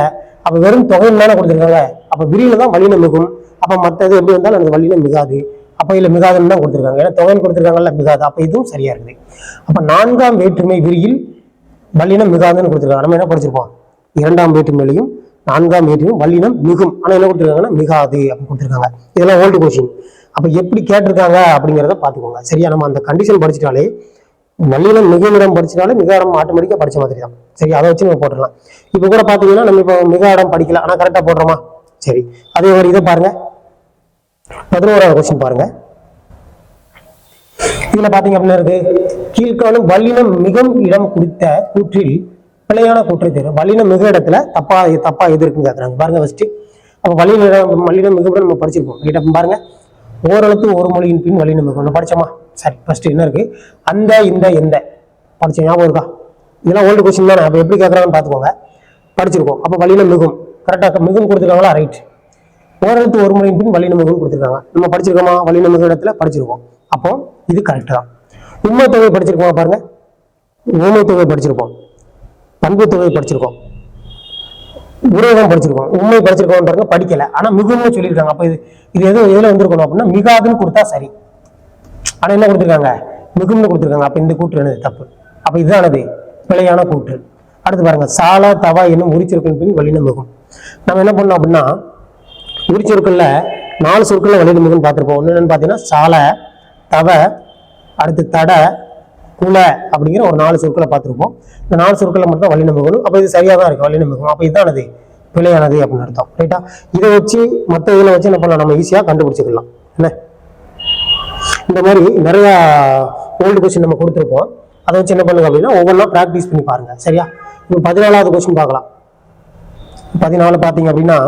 அப்ப வெறும் தொகையில் தானே கொடுத்துருக்காங்க. அப்ப விரியில தான் வல்லினம் மிகும். அப்ப மற்றது எப்படி வந்தாலும் எனக்கு வல்லினம் மிகாது. அப்ப இல்ல மிகாதுன்னு தான் கொடுத்துருக்காங்க. ஏன்னா தொகைன்னு கொடுத்துருக்காங்கல்ல, மிகாது. அப்ப இதுவும் சரியா இருக்குது. அப்ப 4ஆம் வேற்றுமை விரியில் வல்லினம் மிகாதுன்னு கொடுத்துருக்காங்க. நம்ம என்ன படிச்சிருப்போம்? 2ஆம் வேற்றுமையிலையும் 4ஆம் வேற்றுமையும் வல்லினம் மிகும், ஆனா என்ன கொடுத்துருக்காங்கன்னா மிகாது அப்படின்னு கொடுத்துருக்காங்க. இதெல்லாம் ஓல்டு கொஸ்டின். அப்ப எப்படி கேட்டிருக்காங்க அப்படிங்கிறத பாத்துக்கோங்க. சரியா? நம்ம அந்த கண்டிஷன் படிச்சிட்டாலே வல்லினம் மிகுமிடம் படிச்சிட்டாலே மிகாரம் ஆட்டோமேட்டிக்கா படிச்ச மாதிரி தான். சரி, அதை வச்சு நம்ம போட்டுடலாம். இப்ப கூட பாத்தீங்கன்னா நம்ம இப்போ மிகாரம் படிக்கல, ஆனா கரெக்டா போடுறோமா? சரி, அதே மாதிரி இதை பாருங்க. 11வது கொஸ்டின் பாருங்க. இதுல பாத்தீங்க அப்படின்னா இருக்கு, கீழ்காணும் வல்லினம் மிகும் இடம் குறித்த கூற்றில் பிழையான கூற்றை தரும். வல்லினம் மிக இடத்துல தப்பா எது இருக்குன்னு கேட்கறாங்க. பாருங்க ஃபர்ஸ்ட். அப்ப வல்லினம் மிக நம்ம படிச்சிருப்போம். கிட்ட பாருங்க, ஓரெழுத்து ஒரு மொழியின் பின் வல்லினம் மிகும் படிச்சோமா? சரி, ஃபர்ஸ்ட் என்ன இருக்கு? அந்த இந்த எந்த படிச்ச ஞாபகம் இருக்கா? இதெல்லாம் ஓல்டு கொஸ்டின் தானே. அப்ப எப்படி கேட்கறாங்கன்னு பாத்துக்கோங்க. படிச்சிருக்கோம். அப்ப வல்லினம் மிகும் கரெக்டா மிகும் கொடுத்துருக்காங்களா? ரைட். ஓரெழுத்து ஒரு மொழியின் பின் வல்லினம் மிகும் கொடுத்துருக்காங்க. நம்ம படிச்சிருக்கோமா? வல்லினம் மிகு இடத்துல படிச்சிருக்கோம். அப்போ இது கரெக்ட் தான். உண்மை தொகை படிச்சிருக்கோமா? பாருங்க, ஊமை தொகை படிச்சிருப்போம், பண்பு தொகை படிச்சிருக்கோம், உருவகம் படிச்சிருக்கோம். உண்மை படிச்சிருக்கோம் பாருங்க, படிக்கல. ஆனா மிகும்னு சொல்லியிருக்காங்க. அப்ப இது எதுல வந்திருக்கணும் அப்படின்னா மிகாதுன்னு கொடுத்தா சரி. ஆனா என்ன கொடுத்துருக்காங்க? மிகும்னு கொடுத்துருக்காங்க. அப்ப இந்த கூற்று என்னது? தப்பு. அப்ப இதுதானது பிழையான கூற்று. அடுத்து பாருங்க, சாலா தவா என்னும் உரிச்சொற்களின் பின் வல்லினம் மிகும். நம்ம என்ன பண்ணோம் அப்படின்னா உரிச்சொற்கள்ல 4 சொற்கள்ல வல்லினம் மிகும்னு பார்த்திருப்போம். ஒண்ணு என்னன்னு பாத்தீங்கன்னா சால, தவ, அடுத்து தட, குல அப்படிங்கிற ஒரு 4 சொற்களை பார்த்திருப்போம். இந்த 4 சொற்களை மட்டும் தான் வல்லினம் மிகணும். அப்ப இது சரியா தான் இருக்கு, வல்லினம் மிகும். அப்ப இதுதானது பிழையானது அப்படின்னு அர்த்தம். ரைட்டா? இதை வச்சு மற்ற இதுல வச்சு என்ன பண்ணலாம்? நம்ம ஈஸியா கண்டுபிடிச்சிக்கலாம். என்ன இந்த மாதிரி நிறைய ஓல்டு கொஸ்டின் நம்ம கொடுத்துருப்போம். அதை வச்சு என்ன பண்ணுங்க அப்படின்னா ஒவ்வொன்றா ப்ராக்டிஸ் பண்ணி பாருங்க. சரியா? இப்போ 14வது கொஸ்டின் பார்க்கலாம். 14 பார்த்தீங்க அப்படின்னா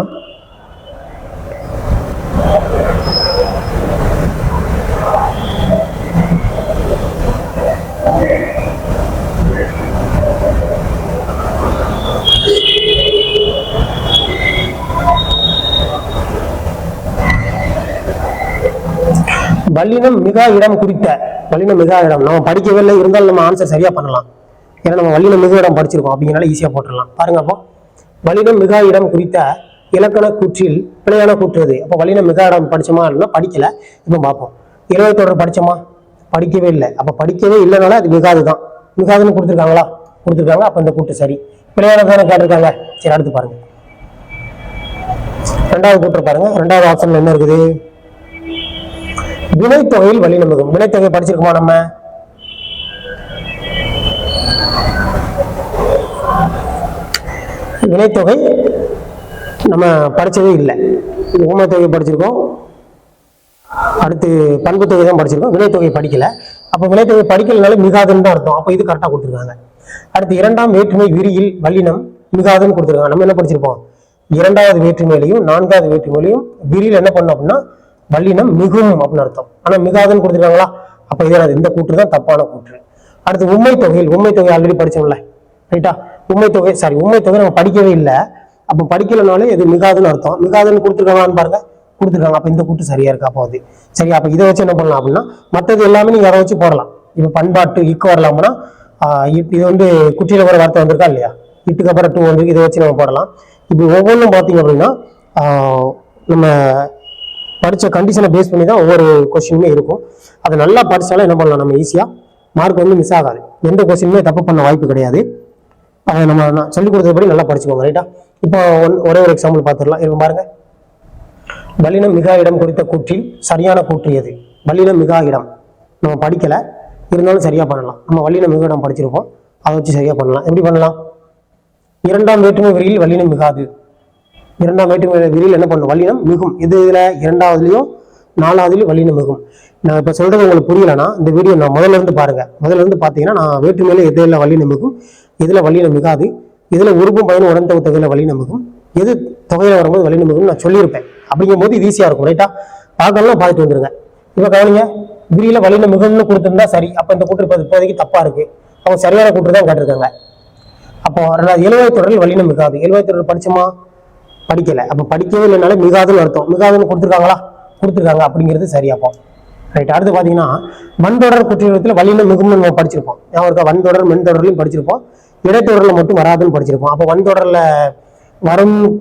வல்லினம் மிகா இடம் குறித்த வல்லினம் மிகா இடம் நம்ம படிக்கவில்லை, இருந்தாலும் நம்ம ஆன்சர் சரியா பண்ணலாம். ஏன்னா நம்ம வல்லினம் மிக இடம் படிச்சிருக்கோம் அப்படிங்கிறனால ஈஸியா போட்டுடலாம். பாருங்க, அப்போ வல்லினம் மிகா இடம் குறித்த இலக்கண கூற்றில் பிழையான கூற்று எது? அப்போ வல்லினம் மிகா இடம் படிச்சோமா இல்லைன்னா படிக்கல. இப்போ பார்ப்போம். இலவய தொடர் படிச்சோமா? படிக்கவே இல்லை. அப்போ படிக்கவே இல்லைனால அது மிகாது தான். மிகாதுன்னு கொடுத்துருக்காங்களா? கொடுத்துருக்காங்க. அப்போ இந்த கூற்று சரி. பிழையான தானே கேட்டிருக்காங்க. சரி, அடுத்து பாருங்க. ரெண்டாவது கூற்று பாருங்க. ரெண்டாவது ஆப்ஷன்ல என்ன இருக்குது? வினைத்தொகையில் வல்லினம் மிகும். வினைத்தொகை படிச்சிருக்கோமா நம்ம? வினைத்தொகை நம்ம படிச்சதே இல்லை. ஊமை தொகை படிச்சிருக்கோம், அடுத்து பண்பு தொகை தான் படிச்சிருக்கோம், வினைத்தொகை படிக்கல. அப்போ வினைத்தொகை படிக்கலனால மிகாதுன்னு தான் அர்த்தம். அப்போ இது கரெக்டாக கொடுத்துருக்காங்க. அடுத்து இரண்டாம் வேற்றுமை விரியில் வல்லினம் மிகாதுன்னு கொடுத்துருக்காங்க. நம்ம என்ன படிச்சிருப்போம்? இரண்டாவது வேற்றுமையிலையும் நான்காவது வேற்றுமையிலையும் விரியில் என்ன பண்ணோம் அப்படின்னா வல்லினம் மிகும் அப்படின்னு அர்த்தம். ஆனால் மிகாதுன்னு கொடுத்துருக்காங்களா? அப்போ இதே இந்த கூற்று தான் தப்பான கூற்று. அடுத்து உண்மை தொகையில், உண்மை தொகை ஆல்ரெடி படிச்சோம்ல, ரைட்டா? உண்மை தொகை நம்ம படிக்கவே இல்லை. அப்போ படிக்கலனாலே இது மிகாதுன்னு அர்த்தம். மிகாதுன்னு கொடுத்துருக்காங்களான்னு பாருங்க, கொடுத்துருக்காங்க. அப்போ இந்த கூட்டு சரியா இருக்கா? அப்போ அது சரி. அப்போ இதை வச்சு என்ன பண்ணலாம் அப்படின்னா மற்றது எல்லாமே நீங்க அதை வச்சு போடலாம். இப்போ பண்பாட்டு இக்கு வரலாம்னா இது குற்றியில ஒரு வார்த்தை வந்திருக்கா இல்லையா? இட்டுக்கு அப்புறம் டூ வந்து இதை வச்சு நம்ம போடலாம். இப்போ ஒவ்வொன்றும் பார்த்தீங்க அப்படின்னா நம்ம படித்த கண்டிஷனை பேஸ் பண்ணி தான் ஒவ்வொரு கொஸ்டினுமே இருக்கும். அதை நல்லா படிச்சாலும் என்ன பண்ணலாம், நம்ம ஈஸியாக மார்க் மிஸ் ஆகாது. எந்த கொஸ்டினுமே தப்பு பண்ண வாய்ப்பு கிடையாது. அதை நம்ம சொல்லிக் கொடுத்தபடி நல்லா படிச்சுக்கோங்க, ரைட்டா? இப்போ ஒரே ஒரு எக்ஸாம்பிள் பார்த்துடலாம். இப்போ பாருங்க. வல்லினம் மிகா இடம் குறித்த கூற்றில் சரியான கூற்று எது? வல்லினம் மிகா இடம் நம்ம படிக்கல, இருந்தாலும் சரியா பண்ணலாம். நம்ம வல்லினம் மிக இடம் படிச்சிருப்போம், அதை வச்சு சரியா பண்ணலாம். எப்படி பண்ணலாம்? இரண்டாம் வேற்றுமை விரியில் வல்லினம் மிகாது. இரண்டாம் வேற்றுமை விரியில் என்ன பண்ணும்? வல்லினம் மிகும். இதுல இரண்டாவதுலயும் நாலாவதுலயும் வல்லினம் மிகும். நான் இப்ப சொல்றது உங்களுக்கு புரியலன்னா இந்த வீடியோ நான் முதல்ல இருந்து பாருங்க. முதல்ல இருந்து பாத்தீங்கன்னா நான் வேற்றுமையில எதுல வல்லினம் மிகும், எதுல வல்லினம் மிகாது, எதுல உறுப்பும் பயனும் உடன்தொகை தொகையில வல்லினம் மிகும், எது தொகையில வரும்போது வல்லினம் மிகும் நான் சொல்லியிருப்பேன். அப்படிங்கும் போது இது ஈஸியா இருக்கும், ரைட்டா? பார்க்கலாம், பார்த்துட்டு வந்துருங்க. இப்ப கவனிங்க. விரியில வல்லினம் மிகும்னு கொடுத்திருந்தா சரி. அப்ப இந்த கூற்று இப்போதைக்கு தப்பா இருக்கு. அவங்க சரியான கூற்று தான் கேட்டிருக்காங்க. அப்போ எழுவாய் தொடரில் வல்லினம் மிகாது. எழுவாய் தொடர் படிச்சோமா? படிக்கல. அப்ப படிக்கவே இல்லைனால மிகாதுன்னு அர்த்தம். மிகாதுன்னு கொடுத்துருக்காங்களா? கொடுத்துருக்காங்க. அப்படிங்கிறது சரியாப்போ, ரைட்? அடுத்து பாத்தீங்கன்னா வன்தொடர் குற்றியத்தில் வல்லினம் மிகும்னு நம்ம படிச்சிருப்போம். ஞாபகம் வன்தொடர் மென்தொடர்லையும் படிச்சிருப்போம், இடைத்தொடரில் மட்டும் வராதுன்னு படிச்சிருப்போம். அப்போ வன்தொடர்ல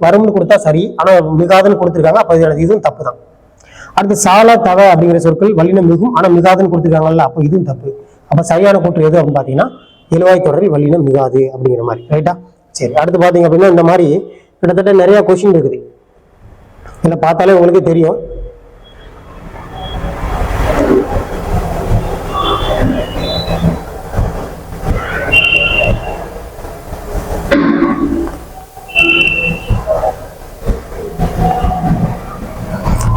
வரும்னு கொடுத்தா சரி, ஆனா மிகாதுன்னு கொடுத்துருக்காங்க. அப்ப இதுவும் தப்பு தான். அடுத்து சால தவ அப்படிங்கிற சொற்கள் வல்லினம் மிகும் ஆனா மிகாதுன்னு கொடுத்துருக்காங்கல்ல, அப்போ இதுவும் தப்பு. அப்ப சரியான கூற்று எது அப்படின்னு பாத்தீங்கன்னா எழுவாய் தொடரில் வல்லினம் மிகாது அப்படிங்கிற மாதிரி, ரைட்டா? சரி, அடுத்து பாத்தீங்க அப்படின்னா இந்த மாதிரி கிட்டத்தட்ட நிறைய கொஸ்டின் இருக்குது. இதுல பார்த்தாலே உங்களுக்கு தெரியும்.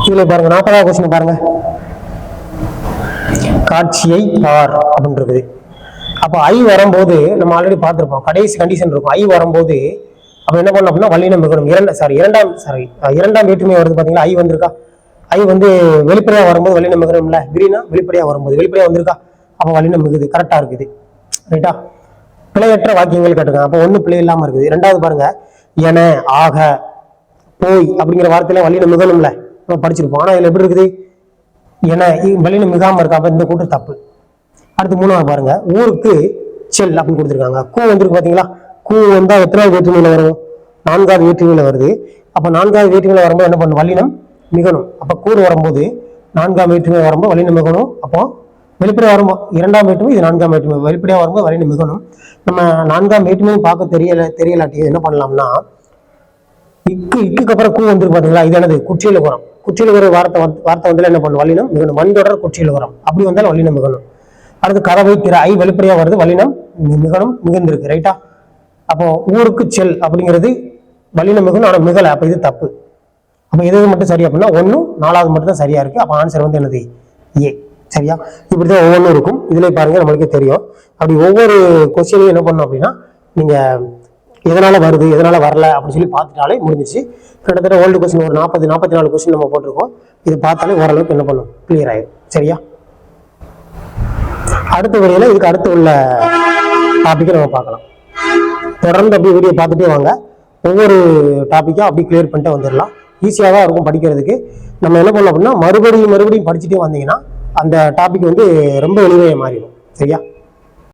இதுல பாருங்க 40வது கொஸ்டின் பாருங்க. காட்சியை பார் அப்படின்னு இருக்குது. அப்போ ஐ வரும்போது நம்ம ஆல்ரெடி பார்த்திருப்போம், கடைசி கண்டிஷன் இருக்கும். ஐ வரும்போது அப்ப என்ன பண்ணணும் அப்படின்னா வல்லினம் மிகணும். இரண்டாம் வேற்றுமை வருது பாத்தீங்களா? ஐ வந்திருக்கா? ஐ வெளிப்படையா வரும்போது வல்லினம் மிகணும்ல. விரினா வெளிப்படையா வரும்போது வெளிப்படையா வந்திருக்கா? அப்ப வல்லினம் மிகுது. கரெக்டா இருக்குது, ரைட்டா? பிழையற்ற வாக்கியங்கள் கேட்டிருக்காங்க. அப்போ ஒண்ணு பிழை இல்லாம இருக்குது. ரெண்டாவது பாருங்க, என, ஆக, போய் அப்படிங்கிற வார்த்தையில வல்லினம் மிகணும்ல, நம்ம படிச்சிருப்போம். ஆனா இதுல எப்படி இருக்குது? என வல்லினம் மிகாம இருக்கா? அப்ப இந்த கூட்டு தப்பு. அடுத்து மூணாவது பாருங்க, ஊருக்கு செல் அப்படின்னு கொடுத்துருக்காங்க. கூ வந்திருக்கு பாத்தீங்களா? கூ வந்தா எத்தனாவது வேற்றுமையில வரும்? 4வது வேற்றுமையில வருது. அப்ப 4வது வேற்றுமையில வரும்போது என்ன பண்ணும்? வல்லினம் மிகணும். அப்ப கூறு வரும்போது 4ஆம் வேற்றுமை வரும்போது வல்லினம் மிகணும். அப்போ வெளிப்படையா வரும்போது இரண்டாம் வேற்றுமை, இது 4ஆம் வேற்றுமை, வெளிப்படையா வரும்போது வல்லினம் மிகணும். நம்ம 4ஆம் வேற்றுமையும் பார்க்க தெரியலாட்டி என்ன பண்ணலாம்னா இக்குக்கு அப்புறம் கூ வந்திருக்கு பாத்தீங்களா? இது என்னது? குற்றியல் உரம். குற்றியல் உர வார்த்தை வந்தாலும் என்ன பண்ணும்? வல்லினம் மிகணும். வன்தொடர் குற்றியல் உரம் அப்படி வந்தாலும் வல்லினம் மிகணும். அடுத்து கறவை திற, ஐ வெளிப்படையா வருது, வல்லினம் மிகணும், மிகுந்திருக்கு, ரைட்டா? அப்போ ஊருக்கு செல் அப்படிங்கிறது வல்லினம் மிகணும் ஆனா மிகல. அப்ப இது தப்பு. அப்ப எது மட்டும் சரி அப்படின்னா 1, 4வது மட்டும் தான் சரியா இருக்கு. அப்ப ஆன்சர் என்னது? ஏ, சரியா? இப்படிதான் ஒவ்வொன்றும் இருக்கும். இதுல பாருங்க, நம்மளுக்கே தெரியும். அப்படி ஒவ்வொரு கொஸ்டினையும் என்ன பண்ணும் அப்படின்னா நீங்க எதனால வருது எதனால வரல அப்படின்னு சொல்லி பார்த்துட்டாலே முடிஞ்சிச்சு. கிட்டத்தட்ட ஓல்டு கொஸ்டின் ஒரு 44 கொஸ்டின் நம்ம போட்டிருக்கோம். இது பார்த்தாலே ஓரளவுக்கு என்ன பண்ணும்? கிளியர் ஆயிடும், சரியா? அடுத்த வரையில இதுக்கு அடுத்து உள்ள டாபிக்கை நம்ம பார்க்கலாம். தொடர்ந்து அப்படி வீடியோ பார்த்துட்டே வாங்க. ஒவ்வொரு டாப்பிக்கா அப்படி கிளியர் பண்ணிட்டு வந்துடலாம். ஈஸியாக தான் இருக்கும் படிக்கிறதுக்கு. நம்ம என்ன பண்ணலாம் அப்படின்னா மறுபடியும் படிச்சுட்டே வந்தீங்கன்னா அந்த டாபிக் ரொம்ப எளிமையாக மாறிடும், சரியா?